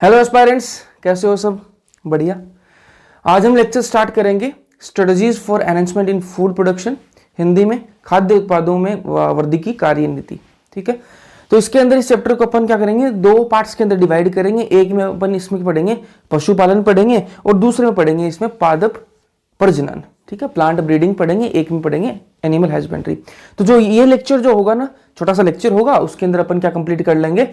Hello aspirants, कैसे हो सब? बढ़िया। आज हम लेक्चर स्टार्ट करेंगे strategies for enhancement in food production, Hindi में खाद्य उत्पादों में वृद्धि की कार्यनीति। ठीक है, तो इसके अंदर इस चैप्टर को अपन क्या करेंगे, दो पार्ट्स के अंदर डिवाइड करेंगे। एक में अपन इसमें पढ़ेंगे पशुपालन पढ़ेंगे और दूसरे में पढ़ेंगे इसमें पादप प्रजनन। ठीक है, प्लांट ब्रीडिंग पढ़ेंगे, एक में पढ़ेंगे एनिमल हस्बेंड्री। तो जो ये लेक्चर जो होगा ना, छोटा सा लेक्चर होगा, उसके अंदर अपन क्या कंप्लीट कर लेंगे,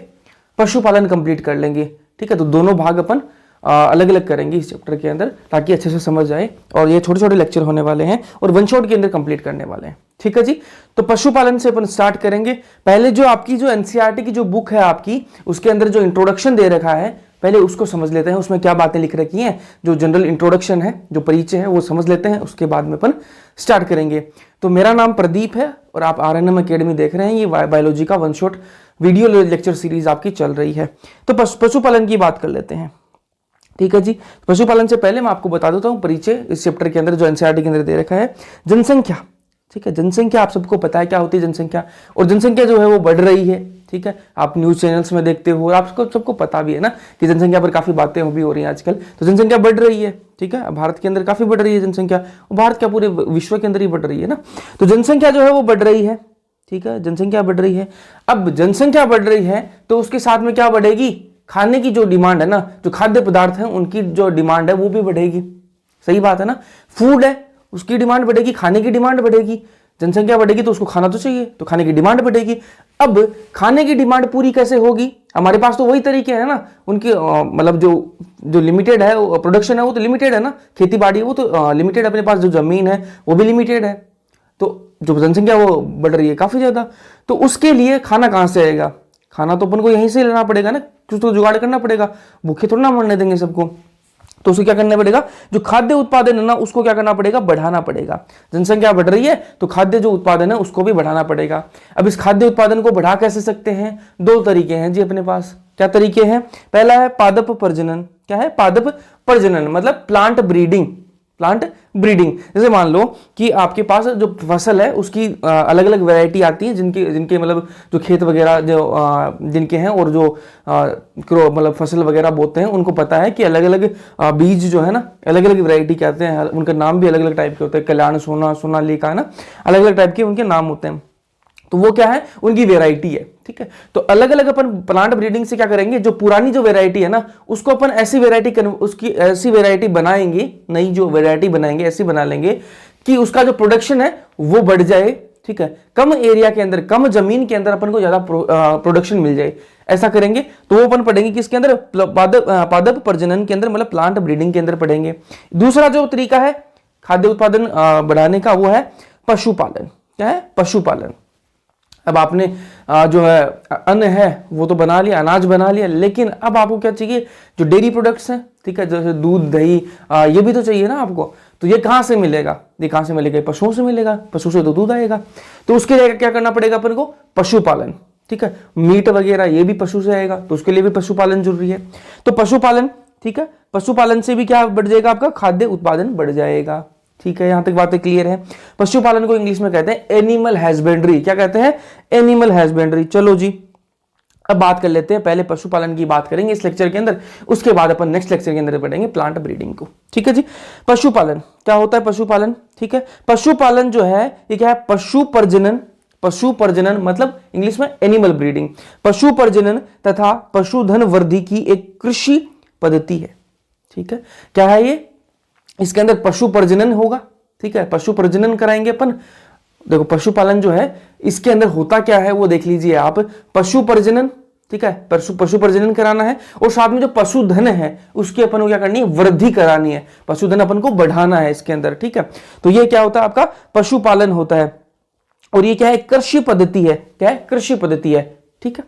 पशुपालन कंप्लीट कर लेंगे। ठीक है, तो दोनों भाग अपन अलग अलग करेंगे इस चैप्टर के अंदर ताकि अच्छे से समझ जाए। और ये छोटे छोटे लेक्चर होने वाले हैं और वन शॉट के अंदर कंप्लीट करने वाले हैं। ठीक है जी, तो पशुपालन से अपन स्टार्ट करेंगे। पहले जो आपकी जो एनसीईआरटी की जो बुक है आपकी, उसके अंदर जो इंट्रोडक्शन दे रखा है, पहले उसको समझ लेते हैं। उसमें क्या बातें लिख रखी हैं, जो जनरल इंट्रोडक्शन है, जो परिचय है, वो समझ लेते हैं। उसके बाद में अपन स्टार्ट करेंगे। तो मेरा नाम प्रदीप है और आप आरएनएम एकेडमी देख रहे हैं। ये बायोलॉजी का one shot video lecture series आपकी चल रही है। तो पशुपालन की बात कर लेते हैं। ठीक है जी, पशुपालन से पहले मैं आपको बता देता हूं परिचय इस चैप्टर के अंदर जो एनसीईआरटी के अंदर दे रखा है। जनसंख्या, ठीक है, जनसंख्या आप सबको पता है क्या होती है जनसंख्या, और जनसंख्या जो है वो बढ़ रही है। ठीक है, आप न्यूज चैनल्स में देखते हो, आपको सबको पता भी है ना कि जनसंख्या पर काफी बातें भी हो रही हैं आजकल। तो जनसंख्या बढ़ रही है। ठीक है, भारत के अंदर काफी बढ़ रही है जनसंख्या, भारत क्या पूरे विश्व के अंदर ही बढ़ रही है ना। तो जनसंख्या जो है वो बढ़ रही है। ठीक है, जनसंख्या बढ़ रही है। अब जनसंख्या बढ़ रही है तो उसके साथ में क्या बढ़ेगी, खाने की जो डिमांड है ना, जो खाद्य पदार्थ है उनकी जो डिमांड है वो भी बढ़ेगी। सही बात है ना, फूड है उसकी डिमांड बढ़ेगी, खाने की डिमांड बढ़ेगी। जनसंख्या बढ़ेगी तो उसको खाना तो चाहिए, तो खाने की डिमांड बढ़ेगी। अब खाने की डिमांड पूरी कैसे होगी, हमारे पास तो वही तरीके हैं ना उनकी, मतलब जो लिमिटेड है प्रोडक्शन है वो तो लिमिटेड है ना, खेती बाड़ी वो तो लिमिटेड, अपने पास जो जमीन है वो भी लिमिटेड है। तो जो जनसंख्या वो बढ़ रही है काफी ज्यादा, तो उसके लिए खाना कहां से आएगा, खाना तो अपन को यहीं से लेना पड़ेगा ना, कुछ तो जुगाड़ करना पड़ेगा, भूखे थोड़ा ना मरने देंगे सबको। तो उसको क्या करना पड़ेगा, जो खाद्य उत्पादन है ना उसको क्या करना पड़ेगा, बढ़ाना पड़ेगा। जनसंख्या बढ़ रही है तो खाद्य जो उत्पादन है उसको भी बढ़ाना पड़ेगा। अब इस खाद्य उत्पादन को बढ़ा कैसे सकते हैं, दो तरीके हैं जी अपने पास। क्या तरीके हैं, पहला है पादप प्रजनन। क्या है, पादप प्रजनन मतलब प्लांट ब्रीडिंग। प्लांट ब्रीडिंग, जैसे मान लो कि आपके पास जो फसल है उसकी अलग अलग वैरायटी आती है, जिनके मतलब जो खेत वगैरह जो जिनके हैं, और जो मतलब फसल वगैरह बोते हैं उनको पता है कि अलग अलग बीज जो है ना, अलग अलग वैरायटी के आते हैं, उनका नाम भी अलग अलग टाइप के होते हैं। कल्याण, सोना, सोनालिका है ना, अलग अलग टाइप के उनके नाम होते हैं। तो वो क्या है, उनकी वेराइटी है। ठीक है, तो अलग अलग अपन प्लांट ब्रीडिंग से क्या करेंगे, जो पुरानी जो वेराइटी है ना उसको अपन उसकी ऐसी वेराइटी बनाएंगे, नई जो वेराइटी बनाएंगे ऐसी बना लेंगे कि उसका जो प्रोडक्शन है वो बढ़ जाए। ठीक है, कम एरिया के अंदर, कम जमीन के अंदर अपन को ज्यादा प्रोडक्शन मिल जाए, ऐसा करेंगे। तो वो अपन पढ़ेंगे किसके अंदर, पादप प्रजनन के अंदर, मतलब प्लांट ब्रीडिंग के अंदर पढ़ेंगे। दूसरा जो तरीका है खाद्य उत्पादन बढ़ाने का वो है पशुपालन। क्या है, पशुपालन। अब आपने जो है अन्न है वो तो बना लिया, अनाज बना लिया, लेकिन अब आपको क्या चाहिए, जो डेयरी प्रोडक्ट्स हैं, ठीक है, जैसे दूध, दही, ये भी तो चाहिए ना आपको। तो ये कहाँ से मिलेगा, ये कहाँ से मिलेगा, पशुओं से मिलेगा, पशु से तो दूध आएगा। तो उसके लिए क्या करना पड़ेगा अपन को, पशुपालन। ठीक है, मीट वगैरह ये भी पशु से आएगा, तो उसके लिए भी पशुपालन जरूरी है। तो पशुपालन, ठीक है, पशुपालन से भी क्या बढ़ जाएगा, आपका खाद्य उत्पादन बढ़ जाएगा। ठीक है, यहां तक बातें क्लियर है। पशुपालन को इंग्लिश में कहते हैं एनिमल हस्बेंड्री। क्या कहते हैं, एनिमल हस्बेंड्री। चलो जी, अब बात कर लेते हैं, पहले पशुपालन की बात करेंगे इस लेक्चर के अंदर, उसके बाद अपन नेक्स्ट लेक्चर के अंदर पढ़ेंगे प्लांट ब्रीडिंग को। ठीक है जी, पशुपालन क्या होता है, पशुपालन। ठीक है, पशुपालन जो है ये क्या है, पशु प्रजनन। पशु प्रजनन मतलब इंग्लिश में एनिमल ब्रीडिंग। पशु प्रजनन तथा पशुधन वृद्धि की एक कृषि पद्धति है। ठीक है, क्या है ये, इसके अंदर पशु प्रजनन होगा। ठीक है, पशु प्रजनन कराएंगे अपन। देखो पशुपालन जो है इसके अंदर होता क्या है वो देख लीजिए आप, पशु प्रजनन। ठीक है, पशु प्रजनन कराना है, और साथ में जो पशुधन है उसकी अपन को क्या करनी है, वृद्धि करानी है, पशुधन अपन को बढ़ाना है इसके अंदर। ठीक है, तो ये क्या होता है, आपका पशुपालन होता है। और ये क्या है, कृषि पद्धति है। क्या है, कृषि पद्धति है। ठीक है,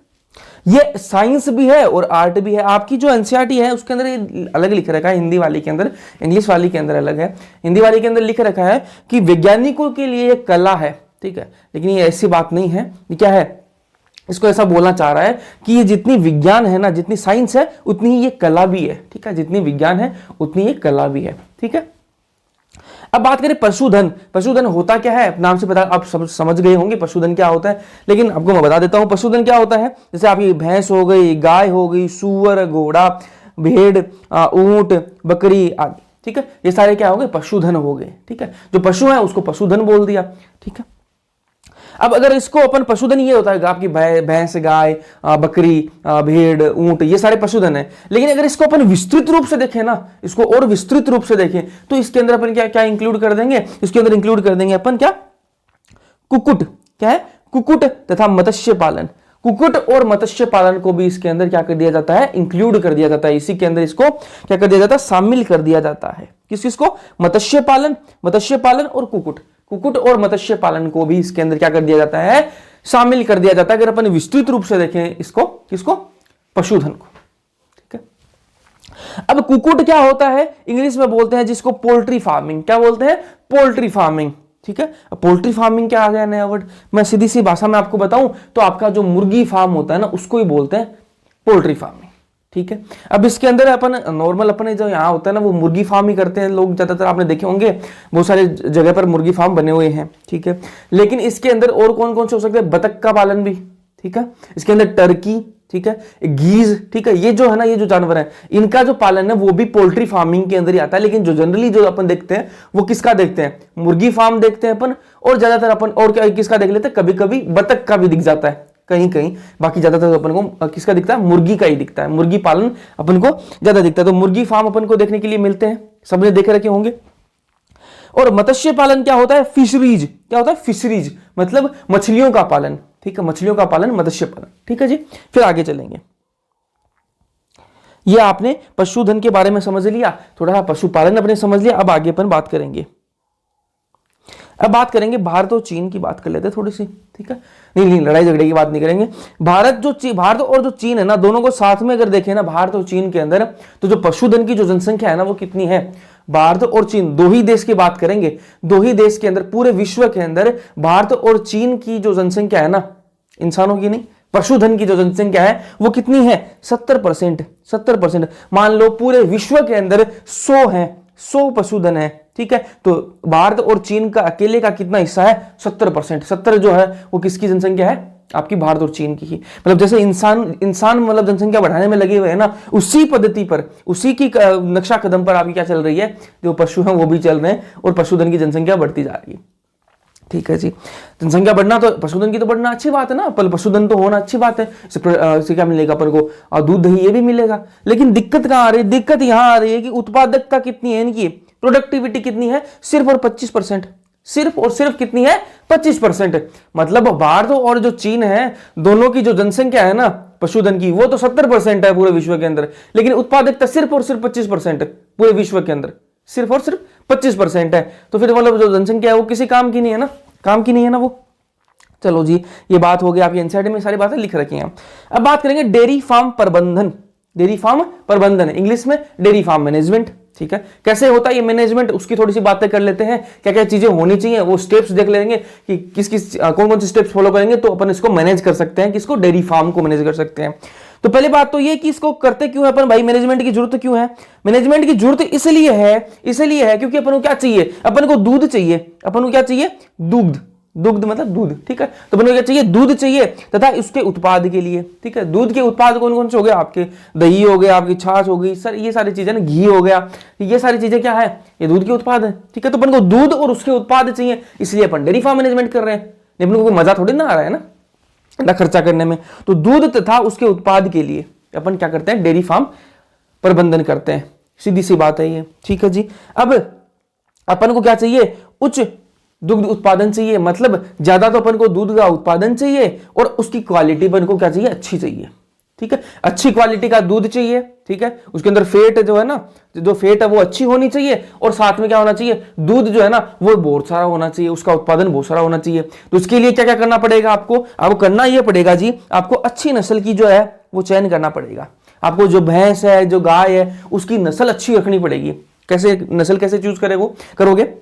ये साइंस भी है और आर्ट भी है। आपकी जो एनसीईआरटी है उसके अंदर ये अलग लिख रखा है, हिंदी वाली के अंदर, इंग्लिश वाली के अंदर अलग है। हिंदी वाली के अंदर लिख रखा है कि वैज्ञानिकों के लिए एक कला है। ठीक है, लेकिन ये ऐसी बात नहीं है। ये क्या है, इसको ऐसा बोलना चाह रहा है कि ये जितनी विज्ञान है ना, जितनी साइंस है उतनी ही ये कला भी है। ठीक है, जितनी विज्ञान है उतनी ये कला भी है। ठीक है, अब बात करें पशुधन। पशुधन होता क्या है, नाम से पता आप समझ गए होंगे पशुधन क्या होता है, लेकिन आपको मैं बता देता हूं पशुधन क्या होता है। जैसे आपकी भैंस हो गई, गाय हो गई, सुअर, घोड़ा, भेड़, ऊंट, बकरी आदि। ठीक है, ये सारे क्या हो गए? पशुधन हो गए। ठीक है, जो पशु है उसको पशुधन बोल दिया। ठीक है, अब अगर इसको अपन पशुधन, ये होता है आपकी भैंस, गाय, बकरी, भेड़, ऊंट, ये सारे पशुधन है। लेकिन अगर इसको अपन विस्तृत रूप से देखें ना, इसको और विस्तृत रूप से देखें, तो इसके अंदर अपन क्या क्या इंक्लूड कर देंगे? इसके अंदर इंक्लूड कर देंगे अपन क्या? कुक्कुट। क्या है? कुक्कुट तथा मत्स्य पालन। कुक्कुट और मत्स्य पालन को भी इसके अंदर क्या कर दिया जाता है? इंक्लूड कर दिया जाता है। इसी के अंदर इसको क्या कर दिया जाता है? शामिल कर दिया जाता है। किसको? मत्स्य पालन और कुक्कुट। कुक्कुट और मत्स्य पालन को भी इसके अंदर क्या कर दिया जाता है? शामिल कर दिया जाता है। अगर अपन विस्तृत रूप से देखें इसको, किसको? पशुधन को। ठीक है, अब कुक्कुट क्या होता है? इंग्लिश में बोलते हैं जिसको पोल्ट्री फार्मिंग। क्या बोलते हैं? Poultry farming. ठीक है, अब पोल्ट्री फार्मिंग क्या आ गया नया वर्ड? मैं सीधी सी भाषा में आपको बताऊं तो आपका जो मुर्गी फार्म होता है ना, उसको ही बोलते हैं पोल्ट्री फार्मिंग। ठीक है, अब इसके अंदर अपन नॉर्मल अपने जो यहाँ होता है ना, वो मुर्गी फार्म ही करते हैं लोग ज्यादातर। आपने देखे होंगे बहुत सारे जगह पर मुर्गी फार्म बने हुए हैं। ठीक है, लेकिन इसके अंदर और कौन कौन से हो सकते हैं? बतख का पालन भी। ठीक है, इसके अंदर टर्की, ठीक है, गीज, ठीक है, ये जो है ना, ये जो जानवर है, इनका जो पालन है वो भी पोल्ट्री फार्मिंग के अंदर ही आता है। लेकिन जो जनरली जो अपन देखते हैं वो किसका देखते हैं? मुर्गी फार्म देखते हैं अपन, और ज्यादातर अपन और क्या किसका देख लेते हैं? कभी कभी बतख का भी दिख जाता है कहीं कहीं। बाकी ज्यादातर अपन को किसका दिखता है? मुर्गी का ही दिखता है। मुर्गी पालन अपन को ज्यादा दिखता है। तो मुर्गी फार्म अपन को देखने के लिए मिलते हैं, सबने देखे रखे होंगे। और मत्स्य पालन क्या होता है? फिशरीज। क्या होता है? फिशरीज मतलब मछलियों का पालन। ठीक है, मछलियों का पालन, मत्स्य पालन। ठीक है जी, फिर आगे चलेंगे। ये आपने पशुधन के बारे में समझ लिया, थोड़ा पशुपालन अपने समझ लिया। अब आगे अपन बात करेंगे। अब बात करेंगे भारत और चीन की, बात कर लेते हैं थोड़ी सी। ठीक है, नहीं लड़ाई झगड़े की बात नहीं करेंगे। भारत और जो चीन है ना, दोनों को साथ में अगर देखें ना, भारत और चीन के अंदर, तो जो पशुधन की जो जनसंख्या है ना, वो कितनी है? भारत और चीन दो ही देश की बात करेंगे। दो ही देश के अंदर, पूरे विश्व के अंदर भारत और चीन की जो जनसंख्या है ना, इंसानों की नहीं, पशुधन की जो जनसंख्या है वो कितनी है? 70%। 70%। मान लो पूरे विश्व के अंदर 100 है, 100 पशुधन है। ठीक है, तो भारत और चीन का अकेले का कितना हिस्सा है? 70%। 70 जो है वो किसकी जनसंख्या है? आपकी भारत और चीन की ही। मतलब जैसे इंसान मतलब जनसंख्या बढ़ाने में लगे हुए हैं ना, उसी पद्धति पर, उसी की नक्शा कदम पर आपकी क्या चल रही है? जो पशु हैं वो भी चल रहे हैं और पशुधन की जनसंख्या बढ़ती जा रही है। ठीक है जी, जनसंख्या बढ़ना तो, पशुधन की तो बढ़ना अच्छी बात है ना, पशुधन तो होना अच्छी बात है। इससे क्या मिलेगा अपन को? दूध, दही, ये भी मिलेगा। लेकिन दिक्कत कहाँ आ रही है? दिक्कत यहाँ आ रही है कि उत्पादकता कितनी है इनकी, प्रोडक्टिविटी कितनी है? सिर्फ और 25%। सिर्फ और सिर्फ कितनी है? 25%। मतलब भारत और जो चीन है, दोनों की जो जनसंख्या है ना पशुधन की, वो तो 70% है पूरे विश्व के अंदर, लेकिन उत्पादकता सिर्फ और सिर्फ 25% पूरे विश्व के अंदर, सिर्फ और सिर्फ 25% है। तो फिर मतलब जो जनसंख्या है वो किसी काम की नहीं है ना, काम की नहीं है ना वो। चलो जी, ये बात हो गई, आपकी एनसीईआरटी में सारी बातें लिख रखी हैं। अब बात करेंगे डेयरी फार्म प्रबंधन। डेयरी फार्म प्रबंधन, इंग्लिश में डेयरी फार्म मैनेजमेंट। ठीक है, कैसे होता है ये मैनेजमेंट, उसकी थोड़ी सी बातें कर लेते हैं। क्या क्या चीजें होनी चाहिए, वो स्टेप्स देख लेंगे कि कौन कौन से स्टेप्स फॉलो करेंगे तो अपन इसको मैनेज कर सकते हैं, किसको? डेयरी फार्म को मैनेज कर सकते हैं। तो पहली बात तो ये कि इसको करते क्यों है अपन भाई? मैनेजमेंट की जरूरत क्यों है? मैनेजमेंट की जरूरत इसलिए है क्योंकि अपन को क्या चाहिए? अपन को दूध चाहिए। अपन को क्या चाहिए? दुग्ध मतलब दूध। ठीक है, तो अपन को क्या चाहिए? दूध चाहिए, तथा उसके उत्पाद के लिए। ठीक है, दूध के उत्पाद कौन कौन से हो गए? आपके दही हो गया, आपकी छाछ हो गई, सर ये सारी चीजें ना, घी हो गया, ये सारी चीजें क्या है? ये दूध के उत्पाद है। ठीक है, तो अपन को दूध और उसके उत्पाद चाहिए, इसलिए अपन डेयरी फार्म मैनेजमेंट कर रहे हैं। अपन को कोई मजा थोड़ी ना आ रहा है ना इतना खर्चा करने में। तो दूध तथा उसके उत्पाद के लिए अपन क्या करते हैं? डेयरी फार्म प्रबंधन करते हैं। सीधी सी बात है ये। ठीक है जी, अब अपन को क्या चाहिए? उच्च दुग्ध उत्पादन चाहिए, मतलब ज्यादा तो अपन को दूध का उत्पादन चाहिए, और उसकी क्वालिटी अपन को क्या चाहिए? अच्छी चाहिए। ठीक है, अच्छी क्वालिटी का दूध चाहिए। ठीक है, उसके अंदर फेट जो है ना, जो फेट है वो अच्छी होनी चाहिए, और साथ में क्या होना चाहिए? दूध जो है ना वो बहुत सारा होना चाहिए, उसका उत्पादन बहुत सारा होना चाहिए। तो उसके लिए क्या क्या करना पड़ेगा आपको? करना ये पड़ेगा जी, आपको अच्छी नस्ल की जो है वो चयन करना पड़ेगा। आपको जो भैंस है, जो गाय है, उसकी नस्ल अच्छी रखनी पड़ेगी। कैसे नस्ल कैसे चूज करोगे?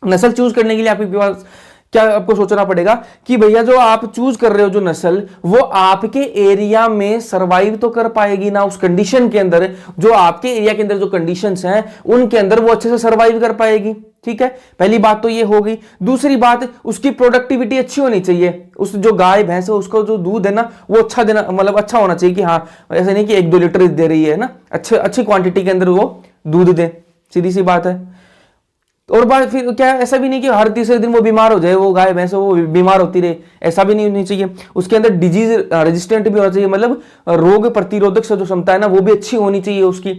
नस्ल चूज करने के लिए आपके पास क्या आपको सोचना पड़ेगा कि भैया जो आप चूज कर रहे हो जो नस्ल, वो आपके एरिया में सरवाइव तो कर पाएगी ना, उस कंडीशन के अंदर, जो आपके एरिया के अंदर जो कंडीशंस हैं उनके अंदर वो अच्छे से सरवाइव कर पाएगी। ठीक है, पहली बात तो ये हो गई। दूसरी बात, उसकी प्रोडक्टिविटी अच्छी होनी चाहिए, उस जो गाय भैंस है उसको जो दूध है ना वो अच्छा देना, मतलब अच्छा होना चाहिए कि हाँ ऐसे नहीं कि 1-2 लीटर दे रही है ना, अच्छी क्वांटिटी के अंदर वो दूध दे, सीधी सी बात है। और बात फिर क्या, ऐसा भी नहीं कि हर तीसरे दिन वो बीमार हो जाए, वो गाय भैंस वो बीमार होती रहे, ऐसा भी नहीं होनी चाहिए। उसके अंदर डिजीज रेजिस्टेंट भी होना चाहिए, मतलब रोग प्रतिरोधक जो क्षमता है ना वो भी अच्छी होनी चाहिए उसकी।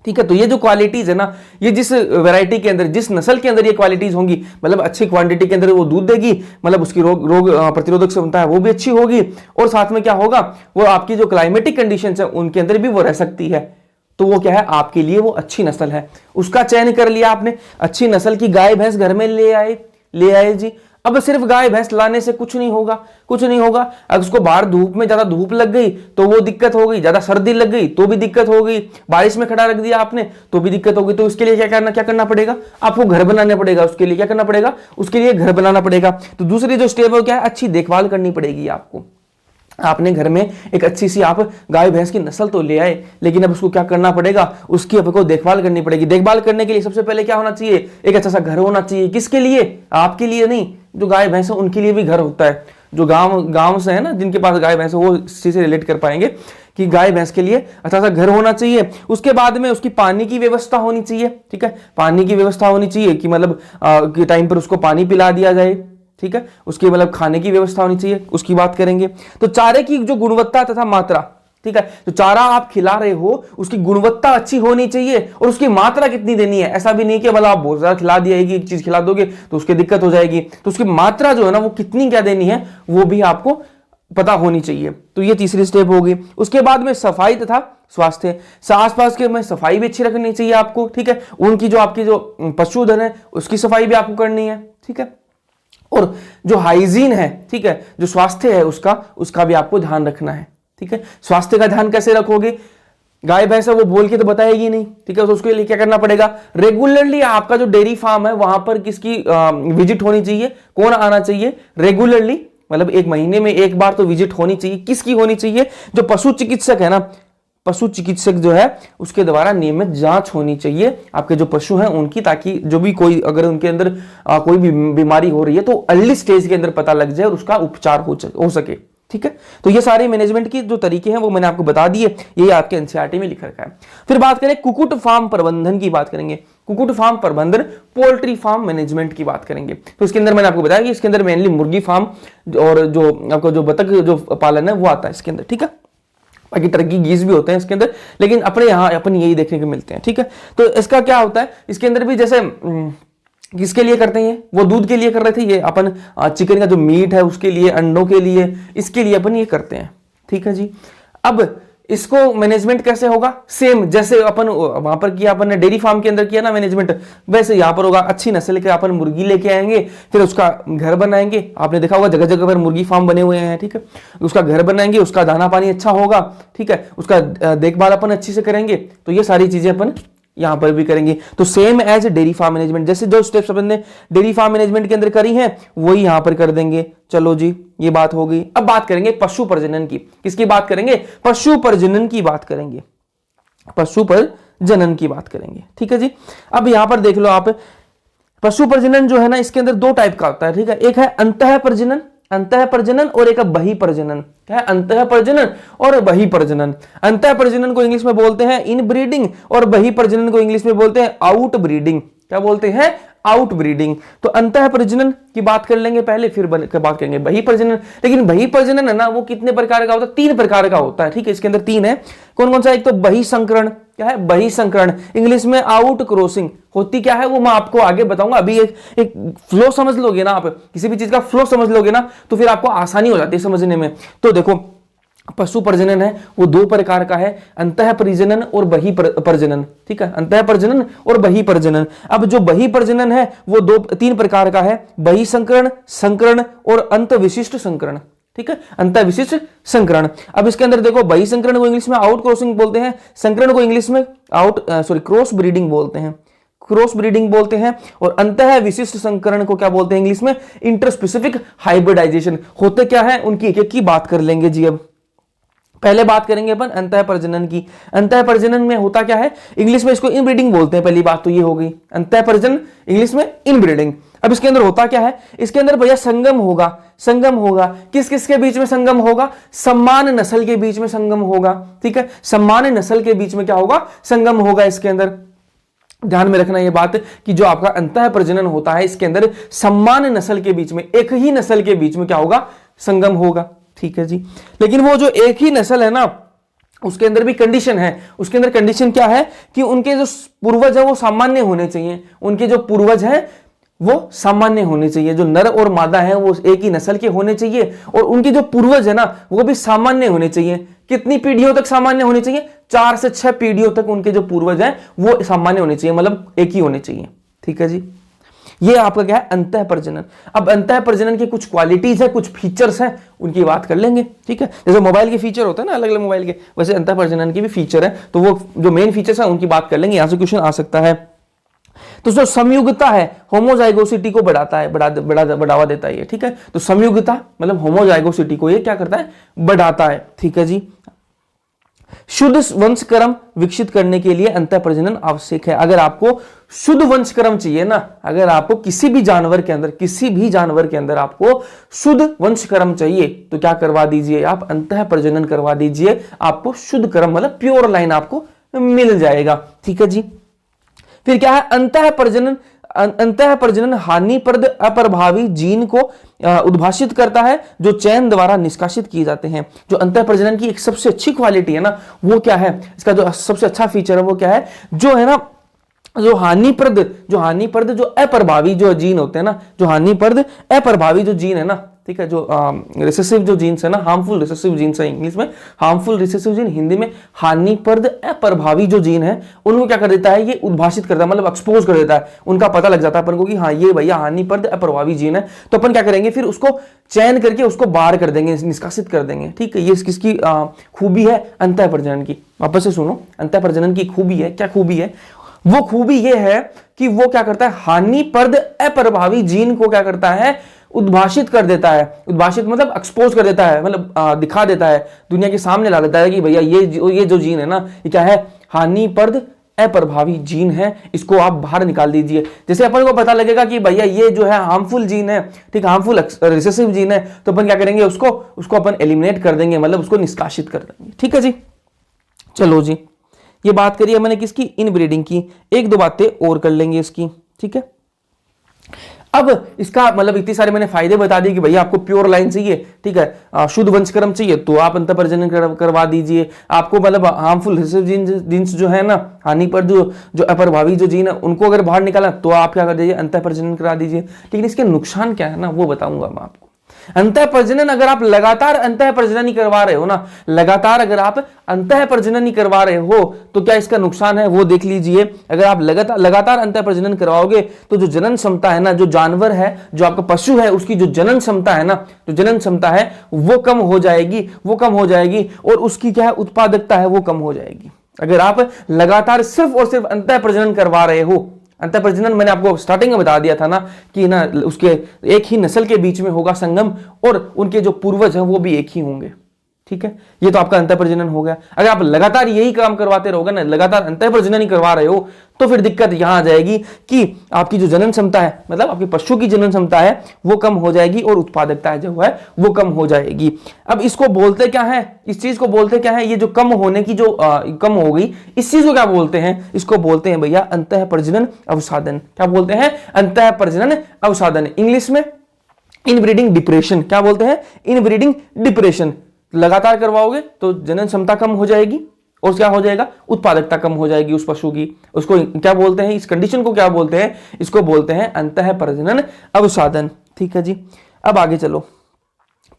ठीक है, तो ये जो क्वालिटीज है ना, ये जिस वैरायटी के अंदर, जिस नस्ल के अंदर ये क्वालिटीज होंगी, मतलब अच्छी क्वांटिटी के अंदर वो दूध देगी, मतलब उसकी रोग प्रतिरोधक क्षमता है वो भी अच्छी होगी, और साथ में क्या होगा, वो आपकी जो क्लाइमेटिक कंडीशंस है उनके अंदर भी वो रह सकती है। तो वो क्या है, आपके लिए वो अच्छी नस्ल है, उसका चयन कर लिया आपने, अच्छी नस्ल की गाय भैंस घर में ले आए जी। अब सिर्फ गाय भैंस लाने से कुछ नहीं होगा, कुछ नहीं होगा। अगर उसको बाहर धूप में ज्यादा धूप लग गई तो वो दिक्कत हो गई, ज्यादा सर्दी लग गई तो भी दिक्कत हो गई, बारिश में खड़ा रख दिया आपने तो भी दिक्कत हो गई। तो उसके लिए क्या करना पड़ेगा, आपको घर बनाना पड़ेगा। उसके लिए क्या करना पड़ेगा, उसके लिए घर बनाना पड़ेगा। तो दूसरी जो स्टेप है क्या है, अच्छी देखभाल करनी पड़ेगी आपको। आपने घर में एक अच्छी सी आप गाय भैंस की नस्ल तो ले आए, लेकिन अब उसको क्या करना पड़ेगा, उसकी आपको देखभाल करनी पड़ेगी। देखभाल करने के लिए सबसे पहले क्या होना चाहिए, एक अच्छा सा घर होना चाहिए। किसके लिए, आपके लिए नहीं, जो गाय भैंस है उनके लिए भी घर होता है। जो गांव से है ना, जिनके पास गाय भैंस है वो इस चीज से रिलेट कर पाएंगे कि गाय भैंस के लिए अच्छा सा घर होना चाहिए। उसके बाद में उसकी पानी की व्यवस्था होनी चाहिए। ठीक है, पानी की व्यवस्था होनी चाहिए कि मतलब टाइम पर उसको पानी पिला दिया जाए। ठीक है, उसकी मतलब खाने की व्यवस्था होनी चाहिए, उसकी बात करेंगे। तो चारे की जो गुणवत्ता तथा मात्रा, ठीक है, जो चारा आप खिला रहे हो उसकी गुणवत्ता अच्छी होनी चाहिए, और उसकी मात्रा कितनी देनी है। ऐसा भी नहीं कि मतलब आप बहुत ज्यादा खिला दिया, एक चीज खिला दोगे तो उसकी दिक्कत हो जाएगी। तो उसकी मात्रा जो है ना वो कितनी क्या देनी है वो भी आपको पता होनी चाहिए। तो ये तीसरी स्टेप होगी। उसके बाद में सफाई तथा स्वास्थ्य, आसपास के में सफाई भी अच्छी रखनी चाहिए आपको। ठीक है, उनकी जो आपकी जो पशुधन है उसकी सफाई भी आपको करनी है। ठीक है, और जो हाइजीन है, ठीक है, जो स्वास्थ्य है उसका भी आपको ध्यान रखना है। ठीक है, स्वास्थ्य का ध्यान कैसे रखोगे, गाय भैंस है वो बोल के तो बताएगी नहीं। ठीक है, तो उसके लिए क्या करना पड़ेगा, रेगुलरली आपका जो डेयरी फार्म है वहां पर किसकी विजिट होनी चाहिए, कौन आना चाहिए रेगुलरली, मतलब 1 महीने में 1 बार तो विजिट होनी चाहिए। किसकी होनी चाहिए, जो पशु चिकित्सक है ना, पशु चिकित्सक जो है उसके द्वारा नियमित जांच होनी चाहिए आपके जो पशु हैं उनकी, ताकि जो भी कोई अगर उनके अंदर कोई भी बीमारी हो रही है तो अर्ली स्टेज के अंदर पता लग जाए और उसका उपचार हो सके। ठीक है, तो ये सारे मैनेजमेंट के जो तरीके हैं वो मैंने आपको बता दिए, ये आपके एनसीईआरटी में लिख रखा है। फिर बात करें कुक्कुट फार्म प्रबंधन की बात करेंगे। कुक्कुट फार्म प्रबंधन, पोल्ट्री फार्म मैनेजमेंट की बात करेंगे। तो इसके अंदर मैंने आपको बताया कि इसके अंदर मेनली मुर्गी फार्म और जो आपको जो बतख जो पालन है वो आता है इसके अंदर। ठीक है, बाकी टर्की गीज भी होते हैं इसके अंदर, लेकिन अपने यहाँ अपन यही देखने को मिलते हैं। ठीक है, तो इसका क्या होता है, इसके अंदर भी जैसे किसके लिए करते हैं, वो दूध के लिए कर रहे थे, ये अपन चिकन का जो मीट है उसके लिए, अंडों के लिए, इसके लिए अपन ये करते हैं। ठीक है जी, अब इसको मैनेजमेंट कैसे होगा, सेम जैसे अपन वहां पर किया, अपन ने डेयरी फार्म के अंदर किया ना मैनेजमेंट, वैसे यहां पर होगा। अच्छी नस्ल के अपन मुर्गी लेके आएंगे, फिर उसका घर बनाएंगे। आपने देखा होगा जगह जगह पर मुर्गी फार्म बने हुए हैं। ठीक है, उसका घर बनाएंगे, उसका दाना पानी अच्छा होगा। ठीक है, उसका देखभाल अपन अच्छी से करेंगे। तो ये सारी चीजें अपन यहां पर भी करेंगे। तो same as dairy farm management, जैसे जो स्टेप्स अपन ने डेयरी फार्म मैनेजमेंट के अंदर करी हैं वही यहां पर कर देंगे। चलो जी, ये बात हो गई। अब बात करेंगे पशु प्रजनन की। किसकी बात करेंगे, पशु प्रजनन की बात करेंगे, पशु प्रजनन की बात करेंगे। ठीक है जी, अब यहां पर देख लो आप, पशु प्रजनन जो है ना इसके अंदर 2 टाइप का होता है। ठीक है, एक है अंतः प्रजनन, अंतः प्रजनन, और एक बहि प्रजनन। क्या है, अंतः प्रजनन और बहि प्रजनन। अंतः प्रजनन को इंग्लिश में बोलते हैं इन ब्रीडिंग, और बहि प्रजनन को इंग्लिश में बोलते हैं आउट ब्रीडिंग। क्या बोलते हैं, आउट ब्रीडिंग। तो अंतः प्रजनन की बात कर लेंगे पहले, फिर बात करेंगे बहि प्रजनन। लेकिन बहि प्रजनन है ना वो कितने प्रकार का होता है, 3 प्रकार का होता है। ठीक है, इसके अंदर 3 है। कौन कौन सा, एक तो बहि संकरण, क्या है, बहि संकरण, इंग्लिश में आउट क्रॉसिंग होती क्या है वो मैं आपको आगे बताऊंगा। अभी एक फ्लो समझ लोगे ना, आप किसी भी चीज का फ्लो समझ लोगे ना तो फिर आपको आसानी हो जाती है समझने में। तो देखो, पशु प्रजनन है वो 2 प्रकार का है, अंतः प्रजनन और बहि प्रजनन। ठीक है, अंतः प्रजनन और बहि प्रजनन। अब जो बहि प्रजनन है वो 3 प्रकार का है, बहि संकरण, संकरण और अंत विशिष्ट संकरण। ठीक है, अंत विशिष्ट संकरण। अब इसके अंदर देखो, बहि संकरण को इंग्लिश में आउट क्रॉसिंग बोलते हैं, संकरण को इंग्लिश में क्रॉस ब्रीडिंग बोलते हैं। क्रॉस ब्रीडिंग बोलते हैं, और अंतः विशिष्ट संकरण को क्या बोलते हैं इंग्लिश में, इंटरस्पेसिफिक हाइब्रिडाइजेशन। होते क्या है उनकी एक एक की बात कर लेंगे जी। अब पहले बात करेंगे अपन अंतः प्रजनन की। अंतः प्रजनन में होता क्या है, इंग्लिश में इसको इनब्रीडिंग बोलते हैं, पहली बात तो ये हो गई, अंतः प्रजनन इंग्लिश में इनब्रीडिंग। अब इसके अंदर होता क्या है, इसके अंदर भैया संगम होगा। संगम होगा किस किस के बीच में संगम होगा, समान नस्ल के बीच में संगम होगा, ठीक है, समान नस्ल के बीच में क्या होगा, संगम होगा। इसके अंदर ध्यान में रखना यह बात कि जो आपका अंतः प्रजनन होता है इसके अंदर समान नस्ल के बीच में, एक ही नस्ल के बीच में क्या होगा, संगम होगा, ठीक है जी। लेकिन वो जो एक ही नस्ल है ना उसके अंदर भी कंडीशन है। उसके अंदर कंडीशन क्या है कि उनके जो पूर्वज है वो सामान्य होने चाहिए, उनके जो पूर्वज हैं वो सामान्य होने चाहिए, जो नर और मादा है वो एक ही नस्ल के होने चाहिए, और उनके जो पूर्वज है ना वो भी सामान्य होने चाहिए। कितनी पीढ़ियों तक सामान्य होने चाहिए, 4 से 6 पीढ़ियों तक उनके जो पूर्वज हैं वो सामान्य होने चाहिए, मतलब एक ही होने चाहिए, ठीक है जी। ये आपका क्या है, अंतः प्रजनन। अब अंतः प्रजनन की कुछ क्वालिटीज है, कुछ फीचर्स हैं, उनकी बात कर लेंगे, ठीक है। जैसे मोबाइल के फीचर होते हैं ना अलग अलग मोबाइल के, वैसे अंतः प्रजनन के भी फीचर है, तो वो जो मेन फीचर्स है उनकी बात कर लेंगे, यहां से क्वेश्चन आ सकता है। तो जो संयुगता है होमोजाइगोसिटी को बढ़ाता है, बढ़ावा देता है ये, ठीक है। तो संयुगता मतलब होमोजाइगोसिटी को ये क्या करता है, बढ़ाता है, ठीक है जी। शुद्ध वंशक्रम विकसित करने के लिए अंतः प्रजनन आवश्यक है। अगर आपको शुद्ध वंशक्रम चाहिए ना, अगर आपको किसी भी जानवर के अंदर आपको शुद्ध वंशक्रम चाहिए तो क्या करवा दीजिए, आप अंतः प्रजनन करवा दीजिए, आपको शुद्ध क्रम मतलब प्योर लाइन आपको मिल जाएगा, ठीक है जी। फिर क्या है, अंतः प्रजनन हानिप्रद अप्रभावी जीन को उद्भाषित करता है जो चयन द्वारा निष्कासित किए जाते हैं। जो अंतः प्रजनन की एक सबसे अच्छी क्वालिटी है ना वो क्या है, इसका जो सबसे अच्छा फीचर है वो क्या है, जो है ना जो हानिप्रद जो अप्रभावी जो जीन होते हैं ना, जो हानिप्रद अप्रभावी जो जीन है ना, ठीक है, जो रिसेसिव जो जीन्स है ना, हार्मफुल रिसेसिव जीन्स है इंग्लिश में, हार्मफुल रिसेसिव जीन हिंदी में हानिप्रद अप्रभावी जो जीन है, उनको क्या कर देता है, ये उद्भाषित करता है, मतलब एक्सपोज कर देता है, उनका पता लग जाता है अपन को कि हाँ ये भैया हानिप्रद अप्रभावी जीन है। तो अपन क्या करेंगे, फिर उसको चयन करके उसको बाहर कर देंगे, निष्कासित कर देंगे, ठीक है। ये किसकी खूबी है, अंतः प्रजनन की। वापस से सुनो, अंतः प्रजनन की खूबी है, क्या खूबी है, वो खूबी ये है कि वो क्या करता है, हानिप्रद अप्रभावी जीन को क्या करता है, उद्भाषित कर देता है। उद्भाषित मतलब एक्सपोज कर देता है, मतलब दिखा देता है, दुनिया के सामने ला देता है कि भैया ये जो जीन है ना ये क्या है, हानिप्रद अप्रभावी जीन है, इसको आप बाहर निकाल दीजिए। जैसे अपन को पता लगेगा कि भैया ये जो है हार्मफुल जीन है, ठीक, हार्मफुल रिसेसिव जीन है, तो अपन क्या करेंगे, उसको अपन एलिमिनेट कर देंगे, मतलब उसको निष्कासित कर देंगे, ठीक है जी। चलो जी, ये बात करिए मैंने किसकी, इनब्रीडिंग की। एक दो बातें और कर लेंगे इसकी, ठीक है। अब इसका मतलब इतनी सारे मैंने फायदे बता दिए कि भैया आपको प्योर लाइन चाहिए, ठीक है, शुद्ध वंशक्रम चाहिए तो आप अंतः प्रजनन करवा दीजिए। आपको मतलब हार्मफुल रिसेसिव जीन्स जो है ना, हानि पर जो अप्रभावी जो जीन है उनको अगर बाहर निकाला तो आप क्या कर दीजिए, अंतः प्रजनन करा दीजिए। लेकिन इसके नुकसान क्या है ना वो बताऊंगा मैं आपको। अंतः प्रजनन अगर आप लगातार अंतः प्रजनन ही करवा रहे हो ना, लगातार अगर आप अंतः प्रजनन ही करवा रहे हो तो क्या इसका नुकसान है वो देख लीजिए। अगर आप लगातार अंतः प्रजनन करवाओगे तो जो जनन क्षमता है ना, जो जानवर है, जो आपका पशु है, उसकी जो जनन क्षमता है ना, जो जनन क्षमता है वो कम हो जाएगी, और उसकी क्या है, उत्पादकता है वो कम हो जाएगी। अगर आप लगातार सिर्फ और सिर्फ अंतः प्रजनन करवा रहे हो, अंतः प्रजनन मैंने आपको स्टार्टिंग में बता दिया था ना कि ना उसके एक ही नस्ल के बीच में होगा संगम, और उनके जो पूर्वज हैं वो भी एक ही होंगे, ठीक है। ये तो आपका अंतः प्रजनन हो गया। अगर आप लगातार यही काम करवाते रहोगे ना, लगातार अंतः प्रजनन ही करवा रहे हो, तो फिर दिक्कत यहां आ जाएगी कि आपकी जो जनन क्षमता है, मतलब आपके पशु की जनन क्षमता है वो कम हो जाएगी, और उत्पादकता जो है वो कम हो जाएगी। अब इसको बोलते क्या है, इस चीज को बोलते क्या है, ये जो कम होने की जो कम हो गई, इस चीज को क्या बोलते हैं, इसको बोलते हैं भैया अंतः प्रजनन अवसादन। क्या बोलते हैं, अंतः प्रजनन अवसादन। इंग्लिश में इनब्रीडिंग डिप्रेशन। क्या बोलते हैं, इनब्रीडिंग डिप्रेशन। लगातार करवाओगे तो जनन क्षमता कम हो जाएगी, और क्या हो जाएगा, उत्पादकता कम हो जाएगी उस पशु की। उसको क्या बोलते हैं, इस कंडीशन को क्या बोलते हैं, इसको बोलते हैं अंतः प्रजनन अवसादन, ठीक है जी। अब आगे चलो,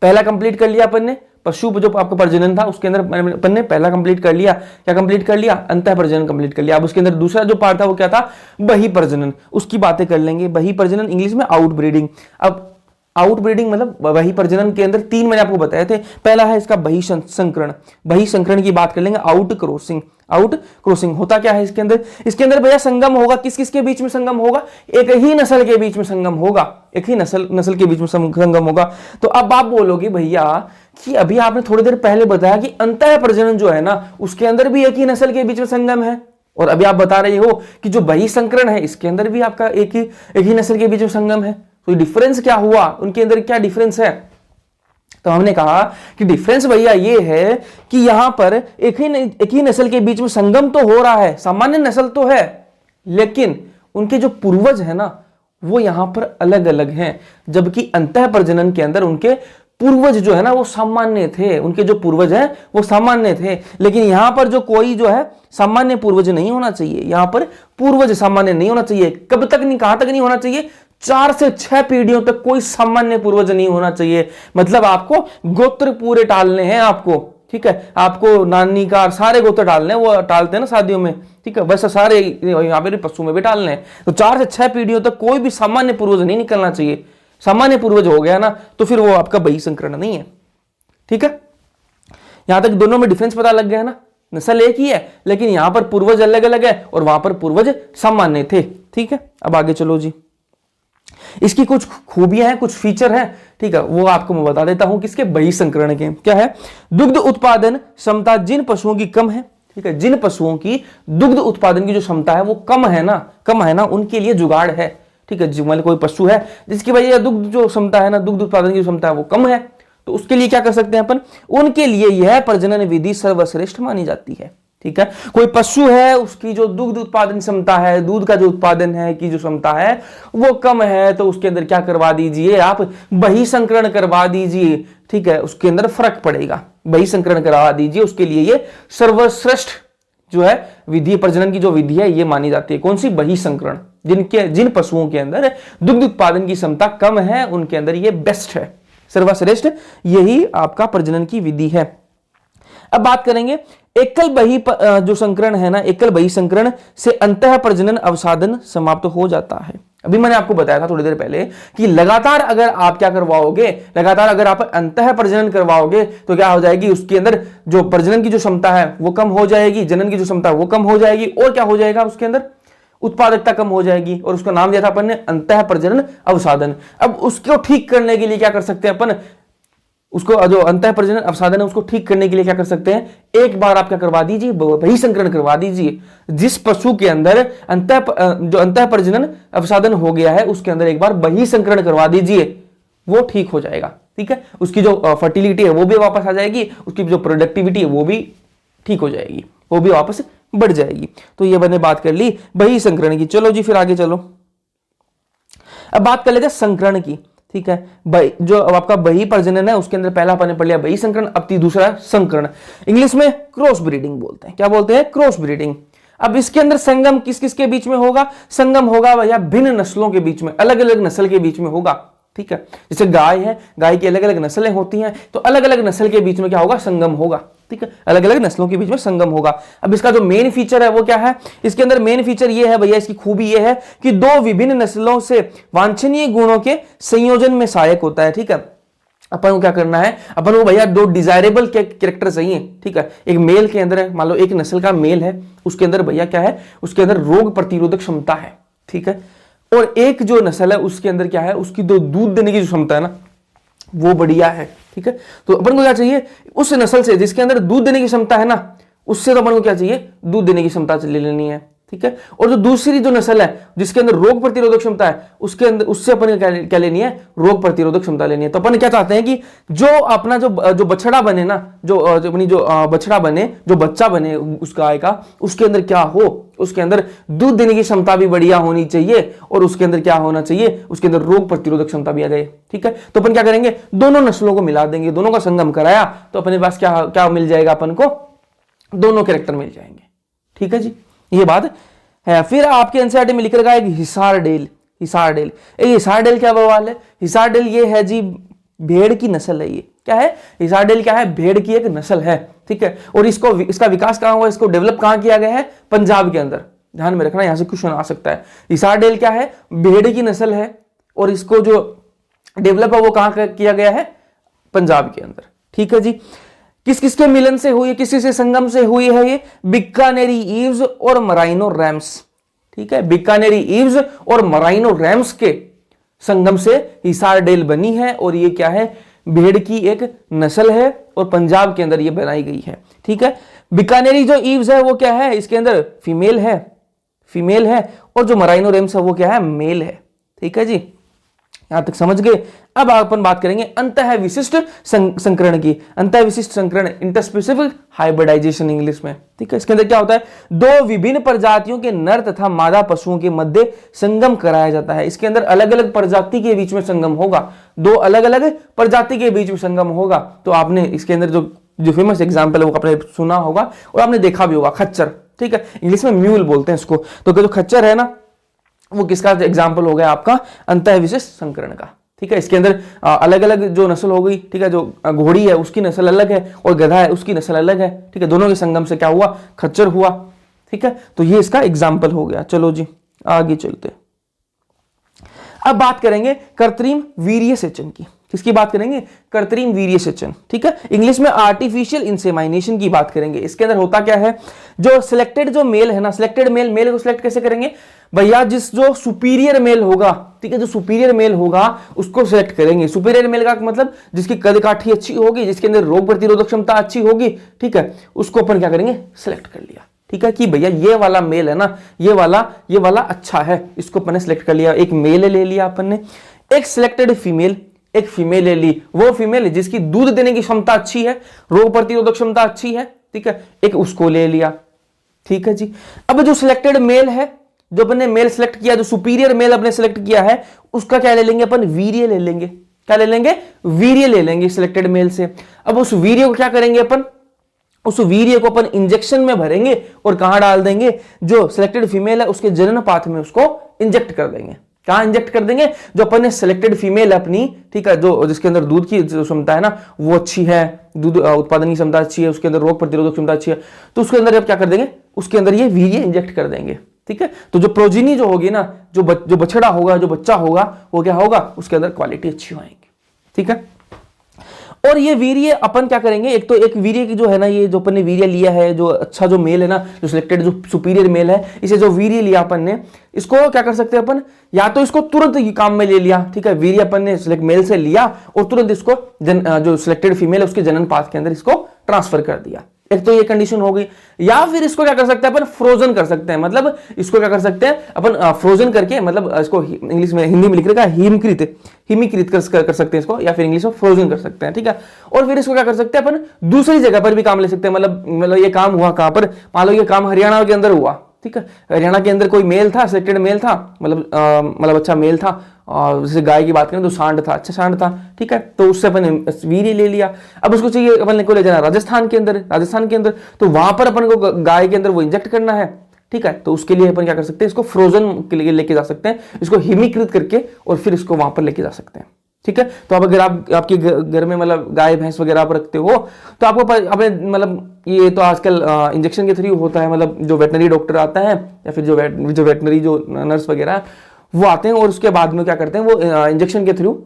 पहला कंप्लीट कर लिया अपन ने, पशु जो आपका प्रजनन था उसके अंदर अपन ने पहला कंप्लीट कर लिया। क्या कंप्लीट कर लिया, अंतः प्रजनन कंप्लीट कर लिया। अब उसके अंदर दूसरा जो पार्ट था वो क्या था, बही प्रजनन, उसकी बातें कर लेंगे। बही प्रजनन इंग्लिश में आउट ब्रीडिंग। अब आउट ब्रीडिंग मतलब बही प्रजनन के अंदर 3 मैंने आपको बताए थे। पहला है इसका बही संकरण, बही संकरण की बात कर लेंगे। आउट क्रॉसिंग, आउट क्रॉसिंग होता क्या है इसके अंदर? इसके अंदर भैया संगम होगा, किस किस के बीच में संगम होगा? एक ही नस्ल के बीच में संगम होगा, एक ही नस्ल के बीच में संगम होगा। तो अब आप बोलोगे भैया कि अभी आपने थोड़ी देर पहले बताया कि अंतः प्रजनन जो है ना उसके अंदर भी एक ही नस्ल के बीच में संगम है, और अभी आप बता रहे हो कि जो बहिसंकरण है इसके अंदर भी आपका एक ही नस्ल के बीच में संगम है। तो डिफरेंस क्या हुआ, उनके अंदर क्या डिफरेंस है? तो हमने कहा कि डिफरेंस भैया ये है कि यहां पर एक ही नस्ल के बीच में संगम तो हो रहा है, सामान्य नस्ल तो है, लेकिन उनके जो पूर्वज है ना वो यहां पर अलग अलग हैं, जबकि अंतः प्रजनन के अंदर उनके पूर्वज जो है ना वो सामान्य थे, उनके जो पूर्वज हैं वो सामान्य थे। लेकिन यहां पर जो कोई जो है सामान्य पूर्वज नहीं होना चाहिए, यहां पर पूर्वज सामान्य नहीं होना चाहिए। कब तक नहीं, कहां तक नहीं होना चाहिए? 4 से 6 पीढ़ियों तक कोई सामान्य पूर्वज नहीं होना चाहिए। मतलब आपको गोत्र पूरे टालने हैं आपको, ठीक है, आपको नानी का सारे गोत्र डालने हैं, वो टालते हैं ना शादियों में, ठीक है, वैसे सारे यहाँ पे पशु में भी डालने हैं। तो 4 से 6 पीढ़ियों तक कोई भी सामान्य पूर्वज नहीं निकलना चाहिए। सामान्य पूर्वज हो गया ना तो फिर वो आपका बहिसंकरण नहीं है, ठीक है। यहां तक दोनों में डिफरेंस पता लग गया ना, नस्ल एक ही है लेकिन यहां पर पूर्वज अलग अलग है और वहां पर पूर्वज सामान्य थे, ठीक है। अब आगे चलो जी, इसकी कुछ खूबियां हैं, कुछ फीचर हैं, ठीक है, वो आपको मैं बता देता हूं किसके, बहिसंकरण के। क्या है? दुग्ध उत्पादन क्षमता जिन पशुओं की कम है, ठीक है, जिन पशुओं की दुग्ध उत्पादन की जो क्षमता है वो कम है ना, उनके लिए जुगाड़ है, ठीक है। मतलब कोई पशु है जिसकी वजह दुग्ध जो क्षमता है ना, दुग्ध उत्पादन की क्षमता है वो कम है, तो उसके लिए क्या कर सकते हैं अपन? उनके लिए यह प्रजनन विधि सर्वश्रेष्ठ मानी जाती है, ठीक है। कोई पशु है उसकी जो दुग्ध उत्पादन क्षमता है, दूध का जो उत्पादन है की जो क्षमता है वो कम है, तो उसके अंदर क्या करवा दीजिए आप? बहिसंकरण करवा दीजिए, ठीक है, उसके अंदर फर्क पड़ेगा, बहिसंकरण करवा दीजिए। उसके लिए ये सर्वश्रेष्ठ जो है विधि, प्रजनन की जो विधि है ये मानी जाती है। कौन सी? बहिसंकरण। जिन पशुओं के अंदर दुग्ध उत्पादन की क्षमता कम है उनके अंदर ये बेस्ट है, सर्वश्रेष्ठ यही आपका प्रजनन की विधि है। अब बात करेंगे एकल जो संकरण है ना, एकल बहिसंकरण से अंतः प्रजनन अवसादन समाप्त हो जाता है। अभी मैंने आपको बताया था थोड़ी देर पहले कि लगातार अगर आप क्या करवाओगे, लगातार अगर आप अंतः प्रजनन करवाओगे तो क्या हो जाएगी? उसके अंदर जो प्रजनन की जो क्षमता है वो कम हो जाएगी, जनन की जो क्षमता है वो कम हो जाएगी, और क्या हो जाएगा? उसके अंदर उत्पादकता कम हो जाएगी, और उसका नाम दिया था अपन ने अंतः प्रजनन अवसादन। अब उसको ठीक करने के लिए क्या कर सकते हैं अपन? उसको जो अंतः प्रजनन अवसादन है उसको ठीक करने के लिए क्या कर सकते हैं? एक बार आप क्या करवा दीजिए? बहिसंकरण करवा दीजिए। जिस पशु के अंदर जो अंतः प्रजनन अवसादन हो गया है उसके अंदर एक बार बहिसंकरण करवा दीजिए, वो ठीक हो जाएगा, ठीक है। उसकी जो फर्टिलिटी है वो भी वापस आ जाएगी, उसकी जो प्रोडक्टिविटी है वो भी ठीक हो जाएगी, वो भी वापस बढ़ जाएगी। तो ये मैंने बात कर ली बहिसंकरण की। चलो जी फिर आगे चलो, अब बात कर लेते हैं संकरण की, ठीक है। जो अब आपका बही प्रजनन है उसके अंदर पहला अपन ने पढ़ लिया बहिसंकरण, अब दूसरा संकरण। इंग्लिश में क्रॉस ब्रीडिंग बोलते हैं। क्या बोलते हैं? Cross breeding. अब इसके अंदर संगम किस किस के बीच में होगा? संगम होगा भैया भिन्न नस्लों के बीच में, अलग अलग नस्ल के बीच में होगा, ठीक है। जैसे गाय है, गाय की अलग अलग नस्लें होती हैं, तो अलग अलग नस्ल के बीच में क्या होगा? संगम होगा, ठीक है, अलग अलग नस्लों के बीच में संगम होगा। अब इसका जो मेन फीचर है वो क्या है? इसके अंदर मेन फीचर ये है भैया, इसकी खूबी ये है कि दो विभिन्न नस्लों से वांछनीय गुणों के संयोजन में सहायक होता है, ठीक है। अपन को क्या करना है? अपन को भैया दो डिजायरेबल कैरेक्टर चाहिए, ठीक है। एक मेल के अंदर है, मान लो एक नस्ल का मेल है, उसके अंदर भैया क्या है? उसके अंदर रोग प्रतिरोधक क्षमता है, ठीक है। और एक जो नस्ल है उसके अंदर क्या है? उसकी दो दूध देने की जो क्षमता है ना वो बढ़िया है, ठीक है। तो अपन को क्या चाहिए? उस नस्ल से जिसके अंदर दूध देने की क्षमता है ना, उससे तो अपन को क्या चाहिए? दूध देने की क्षमता ले लेनी है, ठीक है। और जो दूसरी जो नस्ल है जिसके अंदर रोग प्रतिरोधक क्षमता है उसके अंदर, उससे अपन क्या लेनी है? रोग प्रतिरोधक क्षमता लेनी है। तो अपन क्या चाहते हैं कि जो अपना जो बछड़ा बने ना, जो अपनी जो बछड़ा बने, जो बच्चा बने उस गाय का, उसके अंदर क्या हो? उसके अंदर दूध देने की क्षमता भी बढ़िया होनी चाहिए, और उसके अंदर क्या होना चाहिए? उसके अंदर रोग प्रतिरोधक क्षमता भी आ जाए, ठीक है। तो अपन क्या करेंगे? दोनों नस्लों को मिला देंगे, दोनों का संगम कराया तो अपने पास क्या मिल जाएगा? अपन को दोनों कैरेक्टर मिल जाएंगे, ठीक है जी, ये बात है। फिर आपके एनसीईआरटी में लिख रखा है हिसारडेल। हिसारडेल क्या बवाल है? हिसारडेल ये है जी भेड़ की नस्ल है। ये क्या है? हिसारडेल क्या है? भेड़ की एक नस्ल है, ठीक है। और इसका विकास कहां हुआ? इसको डेवलप कहां किया गया है? पंजाब के अंदर। ध्यान में रखना, यहां से क्वेश्चन आ सकता है। हिसारडेल क्या है? भेड़ की नस्ल है, और इसको जो डेवलप है वो कहां किया गया है? पंजाब के अंदर, ठीक है जी। किस किसके मिलन से हुई है, किस किसके संगम से हुई है ये? बीकानेरी ईव्स और मराइनो रैम्स, ठीक है, बीकानेरी ईव्स और मराइनो रैम्स के संगम से हिसार डेल बनी है, और ये क्या है? भेड़ की एक नस्ल है, और पंजाब के अंदर ये बनाई गई है, ठीक है। बीकानेरी जो ईव्स है वो क्या है? इसके अंदर फीमेल है, और जो मराइनो रैम्स है वो क्या है? मेल है, ठीक है जी, यहां तक समझ गए। अब अपन बात करेंगे अंतः विशिष्ट संकरण की। अंतः विशिष्ट संकरण, इंटरस्पेसिफिक हाइब्रिडाइजेशन इंग्लिश में, ठीक है। इसके अंदर क्या होता है? दो विभिन्न प्रजातियों के नर तथा मादा पशुओं के मध्य संगम कराया जाता है। इसके अंदर अलग अलग प्रजाति के बीच में संगम होगा, दो अलग अलग प्रजाति के बीच में संगम होगा। तो आपने इसके अंदर जो फेमस एग्जाम्पल है वो आपने सुना होगा और आपने देखा भी होगा, खच्चर, ठीक है, इंग्लिश में म्यूल बोलते हैं इसको। तो जो खच्चर है ना, वो किसका एग्जाम्पल हो गया? आपका अंतः विशिष्ट संकरण का, ठीक है। इसके अंदर अलग अलग जो नस्ल हो गई, ठीक है, जो घोड़ी है उसकी नस्ल अलग है और गधा है उसकी नस्ल अलग है, ठीक है, दोनों के संगम से क्या हुआ? खच्चर हुआ, ठीक है। तो ये इसका एग्जाम्पल हो गया। चलो जी आगे चलते। अब बात करेंगे कृत्रिम वीर्य सेचन की। किसकी बात करेंगे? कृत्रिम वीर्य सेचन, ठीक है। इंग्लिश में आर्टिफिशियल इंसेमाइनेशन की बात करेंगे। इसके अंदर होता क्या है? जो सिलेक्टेड जो मेल है ना, सिलेक्टेड मेल को सिलेक्ट कैसे करेंगे भैया? जो सुपीरियर मेल होगा, ठीक है, जो सुपीरियर मेल होगा उसको सिलेक्ट करेंगे। सुपीरियर मेल का मतलब जिसकी कदकाठी अच्छी होगी, जिसके अंदर रोग प्रतिरोधक क्षमता अच्छी होगी, ठीक है, उसको अपन क्या करेंगे? सिलेक्ट कर लिया, ठीक है, कि भैया ये वाला मेल है ना, ये वाला अच्छा है, इसको अपन ने सिलेक्ट कर लिया। एक मेल ले लिया अपन ने। एक सिलेक्टेड फीमेल, एक फीमेल ले ली, वो फीमेल जिसकी दूध देने की क्षमता अच्छी है, रोग प्रतिरोधक क्षमता अच्छी है, ठीक है, एक उसको ले लिया, ठीक है जी। अब जो सिलेक्टेड मेल है, जो अपन ने मेल सिलेक्ट किया, जो सुपीरियर मेल अपने सिलेक्ट किया है, उसका क्या ले लेंगे अपन? वीर्य ले लेंगे। क्या ले लेंगे? वीर्य ले लेंगे सिलेक्टेड मेल से। अब उस वीर्य को क्या करेंगे अपन? उस वीर्य को अपन इंजेक्शन में भरेंगे और कहां डाल देंगे? जो सिलेक्टेड फीमेल है उसके जनन पाथ में उसको इंजेक्ट कर देंगे। कहां इंजेक्ट कर देंगे? जो अपन ने सिलेक्टेड फीमेल अपनी, ठीक है, जो जिसके अंदर दूध की क्षमता है ना वो अच्छी है, दूध उत्पादन की क्षमता अच्छी है, उसके अंदर रोग प्रतिरोधक क्षमता अच्छी है, तो उसके अंदर अब क्या कर देंगे? उसके अंदर ये वीर्य इंजेक्ट कर देंगे, ठीक है। तो जो प्रोजिनी जो होगी ना, जो बछड़ा होगा, जो बच्चा होगा, वो क्या होगा? उसके अंदर क्वालिटी अच्छी होगी, ठीक है। और ये वीर्य अपन क्या करेंगे? एक तो एक वीर्य की जो है ना, ये जो अपन ने वीर्य लिया है, जो अच्छा जो मेल है ना, जो सिलेक्टेड जो सुपीरियर मेल है, इसे जो वीर्य लिया अपन ने, इसको क्या कर सकते हैं अपन? या तो इसको तुरंत काम में ले लिया, ठीक है, वीर्य अपन ने सिलेक्ट मेल से लिया और तुरंत इसको जो सिलेक्टेड फीमेल है उसके जनन पाथ के अंदर इसको ट्रांसफर कर दिया। एक तो ये कंडीशन हो गई। या फिर इसको क्या कर सकते हैं अपन? फ्रोजन कर सकते हैं। मतलब इसको क्या कर सकते हैं अपन? फ्रोजन करके, मतलब इसको इंग्लिश में, हिंदी में लिख रखा है हिमीकृत कर सकते हैं इसको, या फिर इंग्लिश में फ्रोजन कर सकते हैं, ठीक है। और फिर इसको क्या कर सकते हैं अपन? दूसरी जगह पर भी काम ले सकते हैं। मतलब ये काम हुआ कहां पर? मान लो ये काम हरियाणा के अंदर हुआ, ठीक है, हरियाणा के अंदर कोई मेल था, सिलेक्टेड मेल था, मतलब अच्छा मेल था, और जैसे गाय की बात करें तो सांड था, अच्छा सांड था, ठीक है, तो उससे अपन वीर्य ले लिया। अब उसको चाहिए अपन को ले जाना राजस्थान के अंदर, तो वहां पर अपन को गाय के अंदर वो इंजेक्ट करना है, ठीक है, तो उसके लिए अपन क्या कर सकते हैं? इसको फ्रोजन के लिए लेके जा सकते हैं, इसको हिमीकृत करके और फिर इसको वहां पर लेके जा सकते हैं, ठीक है। तो अब अगर आप आपके घर में मतलब गाय भैंस वगैरह आप रखते हो तो आपको अपने मतलब ये तो आजकल इंजेक्शन के थ्रू होता है, मतलब जो वेटनरी डॉक्टर आता है या फिर जो वेटनरी जो नर्स वगैरह वो आते हैं और उसके बाद में क्या करते हैं? वो इंजेक्शन के थ्रू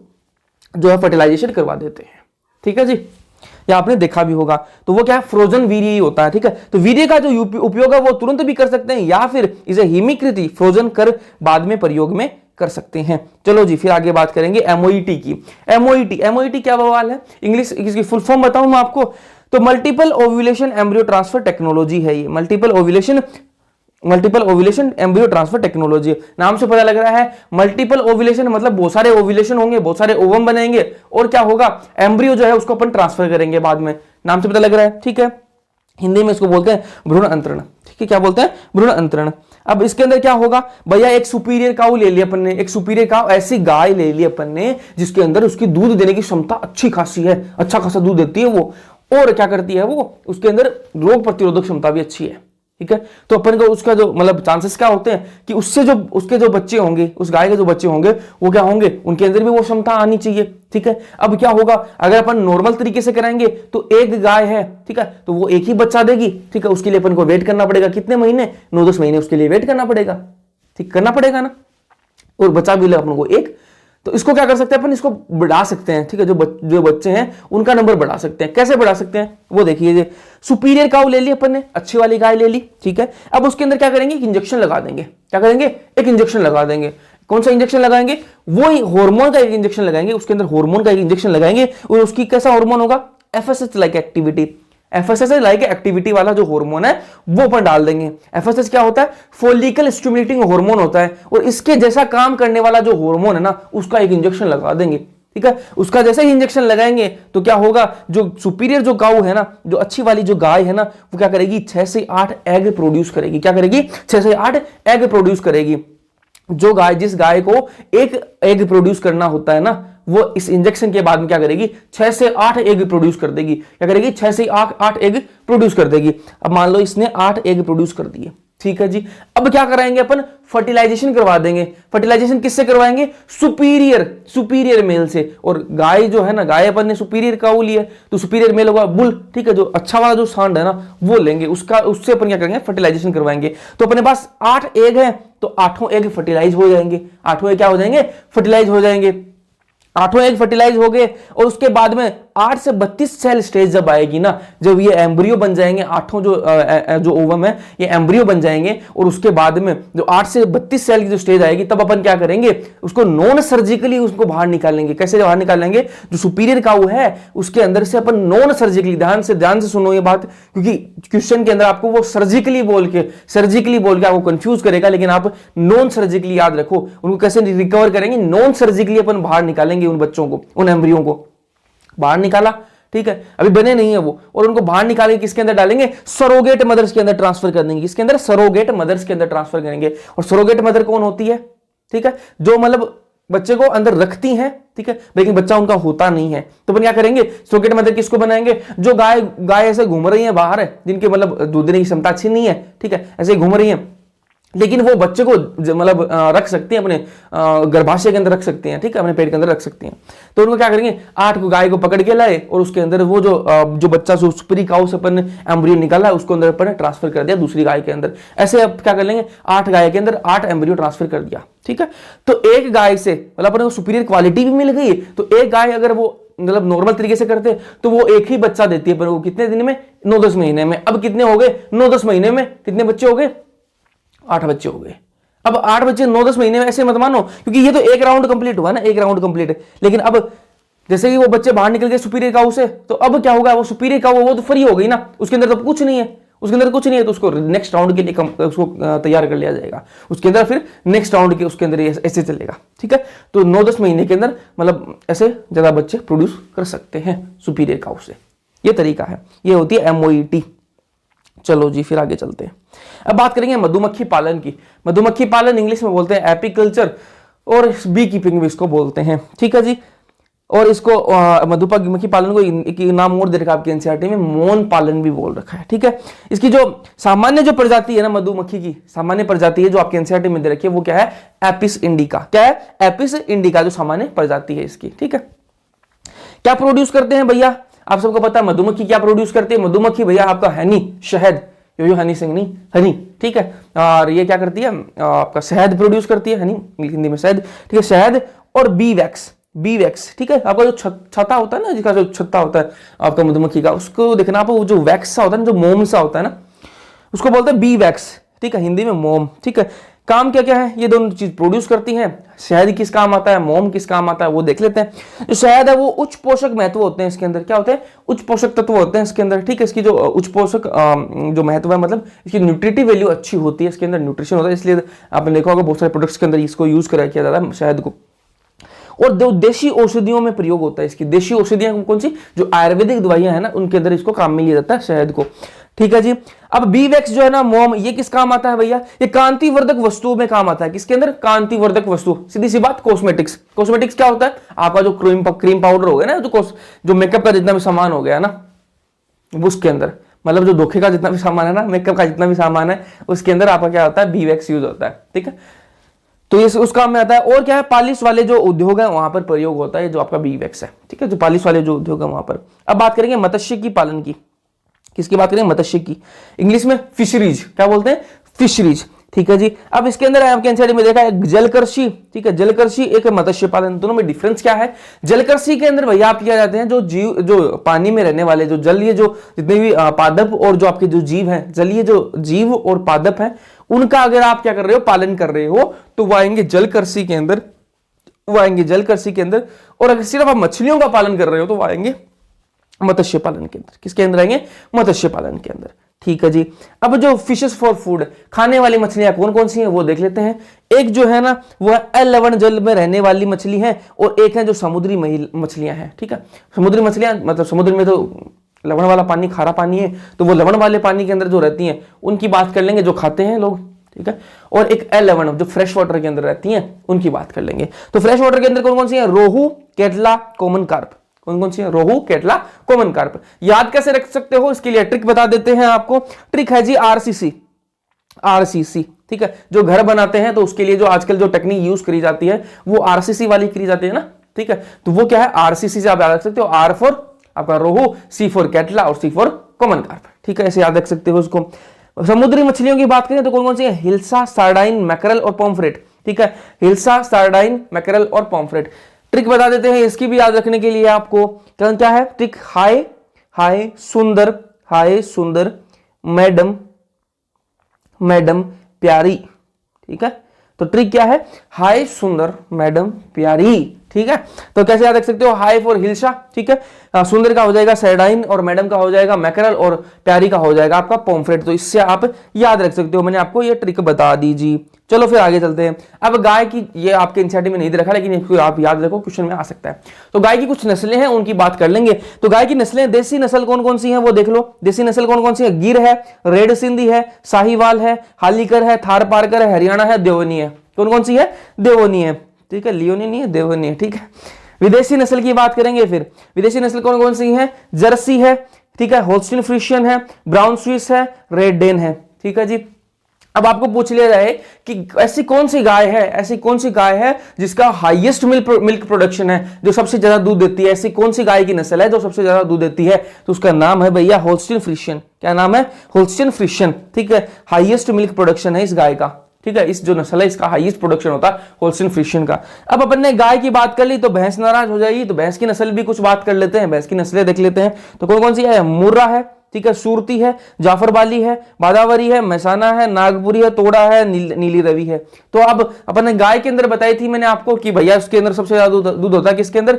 जो है फर्टिलाइजेशन करवा देते हैं, ठीक है जी, या आपने देखा भी होगा। तो वो क्या है? फ्रोजन वीर्य ही होता है, ठीक है। तो वीर्य का जो उपयोग है वो तुरंत भी कर सकते हैं, या फिर इसे हिमीकृत फ्रोजन कर बाद में प्रयोग में कर सकते हैं। चलो जी फिर आगे बात करेंगे एमओईटी की। एमओईटी क्या बवाल है? इंग्लिश इसकी फुल फॉर्म बताऊं मैं आपको, तो multiple ovulation embryo transfer technology है ये। Multiple ovulation embryo transfer technology, नाम से पता लग रहा है मल्टीपल ओव्यूलेशन मतलब बहुत सारे ओव्यूलेशन होंगे, बहुत सारे ओवम बनेंगे और क्या होगा? एम्ब्रियो जो है उसको अपन ट्रांसफर करेंगे बाद में, नाम से पता लग रहा है, ठीक है। हिंदी में इसको बोलते हैं भ्रूण अंतरण, ठीक है, क्या बोलते हैं? भ्रूण अंतरण। अब इसके अंदर क्या होगा भैया? एक सुपीरियर काऊ ले लिया अपन ने, एक सुपीरियर काऊ ऐसी गाय ले ली अपन ने जिसके अंदर उसकी दूध देने की क्षमता अच्छी खासी है, अच्छा खासा दूध देती है वो, और क्या करती है वो? उसके अंदर रोग प्रतिरोधक क्षमता भी अच्छी है, ठीक है। तो अपन को उसका जो मतलब चांसेस क्या होते हैं कि उससे जो उसके जो बच्चे होंगे, उस गाय के जो बच्चे होंगे वो क्या होंगे? उनके अंदर भी वो क्षमता आनी चाहिए, ठीक है। अब क्या होगा अगर अपन नॉर्मल तरीके से कराएंगे तो एक गाय है, ठीक है, तो वो एक ही बच्चा देगी, ठीक है, उसके लिए अपन को वेट करना पड़ेगा कितने महीने? 9-10 महीने उसके लिए वेट करना पड़ेगा, ठीक, करना पड़ेगा ना, और बच्चा भी ले अपन को एक, तो इसको क्या कर सकते हैं अपन, इसको बढ़ा सकते हैं, ठीक है। जो बच्चे हैं उनका नंबर बढ़ा सकते हैं। कैसे बढ़ा सकते हैं वो देखिए, सुपीरियर काऊ ले ली अपन ने, अच्छी वाली गाय ले ली, ठीक है। अब उसके अंदर क्या करेंगे, एक इंजेक्शन लगा देंगे। क्या करेंगे, एक इंजेक्शन लगा देंगे। कौन सा इंजेक्शन लगाएंगे, वो हार्मोन का एक इंजेक्शन लगाएंगे, उसके अंदर हार्मोन का एक इंजेक्शन लगाएंगे। और उसकी कैसा हार्मोन होगा, FSH like activity, FSH like activity वाला जो हार्मोन है वो अपन डाल देंगे। एफएसएच क्या होता है, फॉलिकल स्टिमुलेटिंग हार्मोन होता है, और इसके जैसा काम करने वाला जो हार्मोन है ना, उसका एक इंजेक्शन लगा देंगे, ठीक है। उसका जैसे ही इंजेक्शन लगाएंगे तो क्या होगा, जो सुपीरियर जो काऊ है ना, जो अच्छी वाली जो गाय है ना, वो क्या करेगी, 6 से 8 एग प्रोड्यूस करेगी। क्या करेगी, 6 से 8 एग प्रोड्यूस करेगी। जो गाय, जिस गाय को एक एग प्रोड्यूस करना होता है ना, वो इस इंजेक्शन के बाद में क्या करेगी, 6 से 8 एग प्रोड्यूस कर देगी। क्या करेगी, 6 से 8 एग प्रोड्यूस कर देगी। अब मान लो इसने 8 एग प्रोड्यूस कर दिए, ठीक है जी। अब क्या कराएंगे अपन, फर्टिलाइजेशन करवा देंगे। फर्टिलाइजेशन किससे करवाएंगे, सुपीरियर मेल से। और गाय जो है ना, गाय अपन ने सुपीरियर काऊ ली है, तो सुपीरियर मेल होगा बुल, ठीक है। जो अच्छा वाला जो सांड है ना, वो लेंगे, उससे अपन क्या करेंगे, फर्टिलाइजेशन करवाएंगे। तो अपने पास 8 एग है, तो 8 एग फर्टिलाइज हो जाएंगे। 8 एग क्या हो जाएंगे, फर्टिलाइज हो जाएंगे। 8 एग फर्टिलाइज हो गए, और उसके बाद में 8 से 32 सेल स्टेज जब आएगी ना, जब ये एम्ब्रियो बन जाएंगे, 8 जो ओवम है ये एम्ब्रियो बन जाएंगे, और उसके बाद में जो 8 से 32 सेल की जो स्टेज आएगी, तब अपन क्या करेंगे, उसको नॉन सर्जिकली उसको बाहर निकालेंगे। कैसे बाहर निकालेंगे, जो सुपीरियर काऊ है उसके अंदर से अपन नॉन सर्जिकली, ध्यान से सुनो ये बात, क्योंकि क्वेश्चन के अंदर आपको वो सर्जिकली बोल के आपको कंफ्यूज करेगा, लेकिन आप नॉन सर्जिकली याद रखो। उनको कैसे रिकवर करेंगे, नॉन सर्जिकली अपन बाहर निकालेंगे उन बच्चों को, उन एम्ब्रियो को बाहर निकाला, ठीक है। अभी बने नहीं है वो, और उनको बाहर निकाल के किसके अंदर डालेंगे, सरोगेट मदर्स के अंदर ट्रांसफर कर देंगे। किसके अंदर, सरोगेट मदर्स के अंदर ट्रांसफर करेंगे। और सरोगेट मदर कौन होती है, ठीक है, जो मतलब बच्चे को अंदर रखती हैं, ठीक है, लेकिन बच्चा उनका होता नहीं है। तो अपन क्या करेंगे, सरोगेट मदर किसको बनाएंगे, जो गाय ऐसे घूम रही है बाहर है, जिनके मतलब दूध देने की क्षमता अच्छी नहीं है, ठीक है, ऐसे घूम रही है, लेकिन वो बच्चे को मतलब रख सकती हैं, अपने गर्भाशय के अंदर रख सकती हैं, ठीक है, अपने पेट के अंदर रख सकती हैं। तो उनको क्या करेंगे, 8 को गाय को पकड़ के लाए, और उसके अंदर वो जो बच्चा सुपीरियर काऊ से अपन एम्ब्रियो निकाला है, उसको अंदर अपन ट्रांसफर कर दिया दूसरी गाय के अंदर। ऐसे अब क्या कर लेंगे, 8 गाय के अंदर 8 एम्ब्रियो ट्रांसफर कर दिया, ठीक है। तो एक गाय से मतलब अपन को सुपीरियर क्वालिटी भी मिल गई। तो एक गाय अगर वो मतलब नॉर्मल तरीके से करते तो वो एक ही बच्चा देती है, पर वो कितने दिन में, 9-10 महीने में। अब कितने हो गए, 9-10 महीने में कितने बच्चे हो गए, 8 बच्चे हो गए। अब 8 बच्चे 9-10 महीने में ऐसे मत मानो, क्योंकि ये तो एक राउंड कंप्लीट हुआ ना, एक राउंड कंप्लीट है। लेकिन अब जैसे ही वो बच्चे बाहर निकल गए सुपीरियर काऊ से, तो अब क्या होगा, वो सुपीरियर काऊ वो तो फ्री हो गई ना, उसके अंदर तो कुछ नहीं है, तो उसको नेक्स्ट राउंड के लिए उसको तैयार कर लिया जाएगा। उसके अंदर फिर नेक्स्ट राउंड के उसके अंदर ऐसे चलेगा, ठीक है। तो 9-10 महीने के अंदर मतलब ऐसे ज्यादा बच्चे प्रोड्यूस कर सकते हैं सुपीरियर काऊ से। ये तरीका है, ये होती है MOET। चलो जी, फिर आगे चलते हैं। अब बात करेंगे मधुमक्खी पालन की। मधुमक्खी पालन इंग्लिश में बोलते हैं एपीकल्चर, और बी कीपिंग भी इसको बोलते हैं, ठीक है जी। और इसको मधुमक्खी पालन को एक नाम और दे रखा है आपके एनसीईआरटी में, मौन पालन भी बोल रखा है, ठीक है। इसकी जो सामान्य जो प्रजाति है ना, मधुमक्खी की सामान्य प्रजाति है जो आपके एनसीईआरटी में दे रखी है, वो क्या है, एपिस इंडिका। क्या है, एपिस इंडिका जो सामान्य प्रजाति है इसकी, ठीक है। क्या प्रोड्यूस करते हैं भैया, आप सबको पता है मधुमक्खी क्या प्रोड्यूस करती है। मधुमक्खी भैया आपका हनी, शहद, यो हनी सिंह नहीं, हनी, ठीक है। और ये क्या करती है, आपका शहद प्रोड्यूस करती है, हनी हिंदी में शहद, ठीक है, शहद। और बी वैक्स, ठीक है। आपका जो छत्ता होता है ना, जिसका जो छत्ता होता है आपका मधुमक्खी का, उसको देखना आप, वो जो वैक्स सा होता है ना, जो मोम सा होता है ना, उसको बोलते हैं बी वैक्स, ठीक है, हिंदी में मोम, ठीक है। काम क्या क्या है, ये दोनों चीज प्रोड्यूस करती हैं। शहद किस काम आता है, मोम किस काम आता है, वो देख लेते हैं। जो शहद है वो उच्च पोषक महत्व होते हैं इसके अंदर, क्या होते हैं, उच्च पोषक तत्व होते हैं इसके अंदर, ठीक है। इसकी जो उच्च पोषक जो महत्व है, मतलब इसकी न्यूट्रिटिव वैल्यू अच्छी होती है, इसके अंदर न्यूट्रिशन होता है, इसलिए आपने देखा होगा बहुत सारे प्रोडक्ट्स के अंदर इसको यूज किया जाता है शहद को। और जो देशी औषधियों में प्रयोग होता है इसकी, देशी औषधियां कौन सी, जो आयुर्वेदिक दवाइयां है ना, उनके अंदर इसको काम में लिया जाता है शहद को, ठीक है जी। अब बी वैक्स जो है ना, मोम, ये किस काम आता है भैया, ये कांतिवर्धक वस्तुओं में काम आता है। किसके अंदर, कांतिवर्धक वस्तु, सीधी सी बात, कॉस्मेटिक्स। कॉस्मेटिक्स क्या होता है, आपका जो क्रीम पाउडर हो गया ना, जो मेकअप का जितना भी सामान हो गया ना, उसके अंदर मतलब जो धोखे का जितना भी सामान है ना, मेकअप का जितना भी सामान है, उसके अंदर आपका क्या होता है, बी वैक्स यूज होता है, ठीक है। तो ये उस काम में आता है। और क्या है, पालिश वाले जो उद्योग है वहां पर प्रयोग होता है जो आपका बी वैक्स है, ठीक है, जो पालिश वाले जो उद्योग है वहां पर। अब बात करेंगे मत्स्य की पालन की। किसकी बात करेंगे, मत्स्य की। इंग्लिश में फिशरीज, क्या बोलते हैं, फिशरीज, ठीक है जी। अब इसके अंदर आपके एनसीईआरटी में देखा है जलकृषि, ठीक है, जलकृषि एक मत्स्य पालन, दोनों में डिफरेंस क्या है? जलकृषि के अंदर भैया आप क्या जाते हैं, जो जीव, जो पानी में रहने वाले जो जलीय जो जितने भी पादप और जो आपके जो जीव हैं, जलीय जो जीव और पादप हैं, उनका अगर आप क्या कर रहे हो, पालन कर रहे हो, तो वो आएंगे जलकृषि के अंदर, वो आएंगे जलकृषि के अंदर। और अगर सिर्फ आप मछलियों का पालन कर रहे हो तो वो आएंगे मत्स्य पालन के अंदर। किसके अंदर आएंगे? मत्स्य पालन के अंदर। ठीक है जी। अब जो फिशेस फॉर फूड, खाने वाली मछलियां कौन कौन सी हैं वो देख लेते हैं। एक जो है ना वो है लवण जल में रहने वाली मछली है, और एक है जो समुद्री मछलियां हैं। ठीक है, समुद्री मछलियां मतलब समुद्र में तो लवण वाला पानी, खारा पानी है, तो वो लवण वाले पानी के अंदर जो रहती हैं उनकी बात कर लेंगे, जो खाते हैं लोग। ठीक है, और एक लवण जो फ्रेश वाटर के अंदर रहती हैं उनकी बात कर लेंगे। तो फ्रेश वाटर के अंदर कौन कौन सी है? रोहू, केटला, कॉमन कार्प। कौन कौन सी है? रोहू, केटला, कॉमन कार्प। याद कैसे रख सकते हो इसके लिए ट्रिक बता देते हैं आपको। ट्रिक है जी आरसीसी, आरसीसी। ठीक है, जो घर बनाते हैं तो उसके लिए जो आजकल जो टेक्निक यूज करी जाती है वो आरसीसी वाली करी जाती है ना। ठीक है, तो वो क्या है? आरसीसी से आप याद रख सकते हो। आर फॉर आपका रोहू, सी फॉर केटला और सी फॉर कॉमन कार्प। ठीक है, ऐसे याद रख सकते हो उसको। समुद्री मछलियों की बात करें तो कौन कौन सी है? हिल्सा, सार्डाइन, मैकरल और पॉम्फ्रेट। ठीक है, हिल्सा, सार्डाइन, मैकरल और पॉम्फ्रेट। ट्रिक बता देते हैं इसकी भी याद रखने के लिए आपको। क्या है ट्रिक? हाय, हाय सुंदर, हाय सुंदर, मैडम, मैडम प्यारी। ठीक है, तो ट्रिक क्या है? हाय सुंदर, मैडम प्यारी। ठीक है, तो कैसे याद रख सकते हो? हाई फॉर हिल्सा, ठीक है, सुंदर का हो जाएगा सार्डाइन, और मैडम का हो जाएगा मैकरल, और प्यारी का हो जाएगा आपका पॉम्फ्रेट। तो इससे आप याद रख सकते हो। मैंने आपको ये ट्रिक बता दी जी। चलो फिर आगे चलते हैं। अब गाय की, ये आपके एनसीईआरटी में नहीं दे रखा, लेकिन इसको आप याद रखो, क्वेश्चन में आ सकता है। तो गाय की कुछ नस्लें हैं, उनकी बात कर लेंगे। तो गाय की नस्लें, देसी नस्ल कौन कौन सी है वो देख लो। देसी नस्ल कौन कौन सी है? गिर है, रेड सिंधी है, साहिवाल है, हालीकर है, थार पारकर है, हरियाणा है, देवनी है। कौन कौन सी है? देवनी है। ठीक है, लियोनी नहीं है, देवनी है। ठीक है, विदेशी नस्ल की बात करेंगे। फिर विदेशी नस्ल कौन कौन सी है? जर्सी है, ठीक है, होल्स्टीन फ्रीशियन है, ब्राउन स्विस है, रेड डेन है। ठीक है जी। अब आपको पूछ लिया जाए कि ऐसी कौन सी गाय है, ऐसी कौन सी गाय है जिसका हाईएस्ट मिल्क प्रोडक्शन है, जो सबसे ज्यादा दूध देती है, ऐसी कौन सी गाय की नस्ल है जो सबसे ज्यादा दूध देती है? तो उसका नाम है भैया होल्स्टीन फ्रीशियन। क्या नाम है? होल्स्टीन फ्रीशियन। ठीक है, हाईएस्ट मिल्क प्रोडक्शन है इस गाय का। ठीक है, इस जो नस्ल है इसका हाईएस्ट प्रोडक्शन होता है होल्स्टीन फ्रीशियन का। अब अपन ने गाय की बात कर ली तो भैंस नाराज हो जाएगी, तो भैंस की नस्ल भी कुछ बात कर लेते हैं। भैंस की नस्लें देख लेते हैं। तो कौन कौन सी है? मुर्रा है, ठीक है, सूरती है, जाफरबाली है, बादावरी है, महसाना है, नागपुरी है, तोड़ा है, नीली रवि है। तो अब अपन ने गाय के अंदर बताई थी मैंने आपको कि भैया उसके अंदर सबसे ज्यादा दूध होता है किसके अंदर?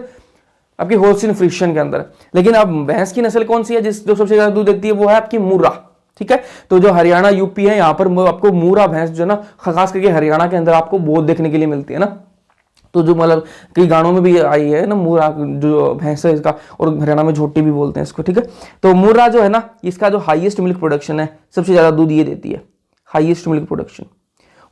आपकी होल्स्टीन फ्रीशियन के अंदर। लेकिन अब भैंस की नस्ल कौन सी है जिस जो सबसे ज्यादा दूध देती है? वो है आपकी मुर्रा। ठीक है, तो जो हरियाणा यूपी है यहाँ पर आपको मुर्रा भैंस जो ना खास करके हरियाणा के अंदर आपको बहुत देखने के लिए मिलती है ना। तो जो मतलब कई गानों में भी आई है ना मुर्रा जो भैंस है इसका, और हरियाणा में झोटी भी बोलते हैं इसको। ठीक है, तो मुर्रा जो है ना इसका जो हाईएस्ट मिल्क प्रोडक्शन है, सबसे ज्यादा दूध ये देती है, हाईएस्ट मिल्क प्रोडक्शन।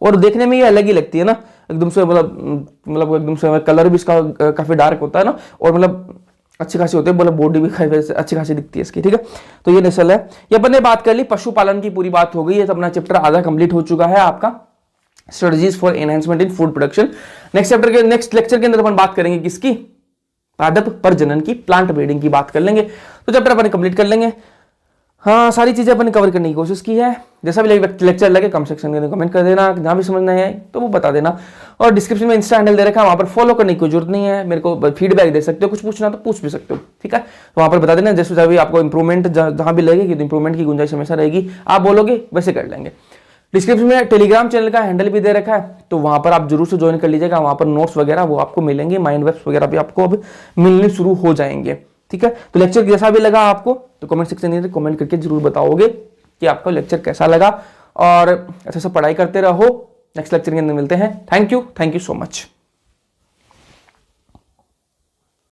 और देखने में ये अलग ही लगती है ना, एकदम से मतलब एकदम से कलर भी इसका काफी डार्क होता है ना, और मतलब अच्छी खासी होती है, मतलब बॉडी भी अच्छी खासी दिखती है इसकी। ठीक है, तो ये नस्ल है। ये अपन ने बात कर ली, पशुपालन की पूरी बात हो गई है। तो अपना चैप्टर आधा कंप्लीट हो चुका है आपका, strategies for enhancement in food production. Next lecture के अंदर अपन बात करेंगे किसकी? पादप प्रजनन की, प्लांट ब्रीडिंग की बात कर लेंगे। तो चैप्टर अपन कंप्लीट कर लेंगे। हाँ, सारी चीजें अपन कवर करने की कोशिश की है। जैसा भी लेक्चर लगे कमेंट सेक्शन में कमेंट कर देना, जहां भी समझना है तो वो बता देना। और डिस्क्रिप्शन में इंस्टा हैंडल दे रखा है, वहां पर फॉलो करने की कोई जरूरत नहीं है। मेरे को फीडबैक दे सकते हो, कुछ पूछना तो पूछ भी सकते हो। ठीक है, तो वहां पर बता देना, जैसे भी आपको इंप्रूवमेंट जहां भी लगेगी तो इंप्रूवमेंट की गुंजाइश हमेशा रहेगी, आप बोलोगे वैसे कर लेंगे। डिस्क्रिप्शन में टेलीग्राम चैनल का हैंडल भी दे रखा है, तो वहां पर आप जरूर से ज्वाइन कर लीजिएगा। वहां पर नोट्स वगैरह वो आपको मिलेंगे, माइंड वेब्स वगैरह भी आपको अब मिलने शुरू हो जाएंगे। ठीक है, तो लेक्चर जैसा भी लगा आपको तो कमेंट सेक्शन में कमेंट करके जरूर बताओगे कि आपको लेक्चर कैसा लगा, और अच्छा से पढ़ाई करते रहो। नेक्स्ट लेक्चर के अंदर मिलते हैं। Thank you so much.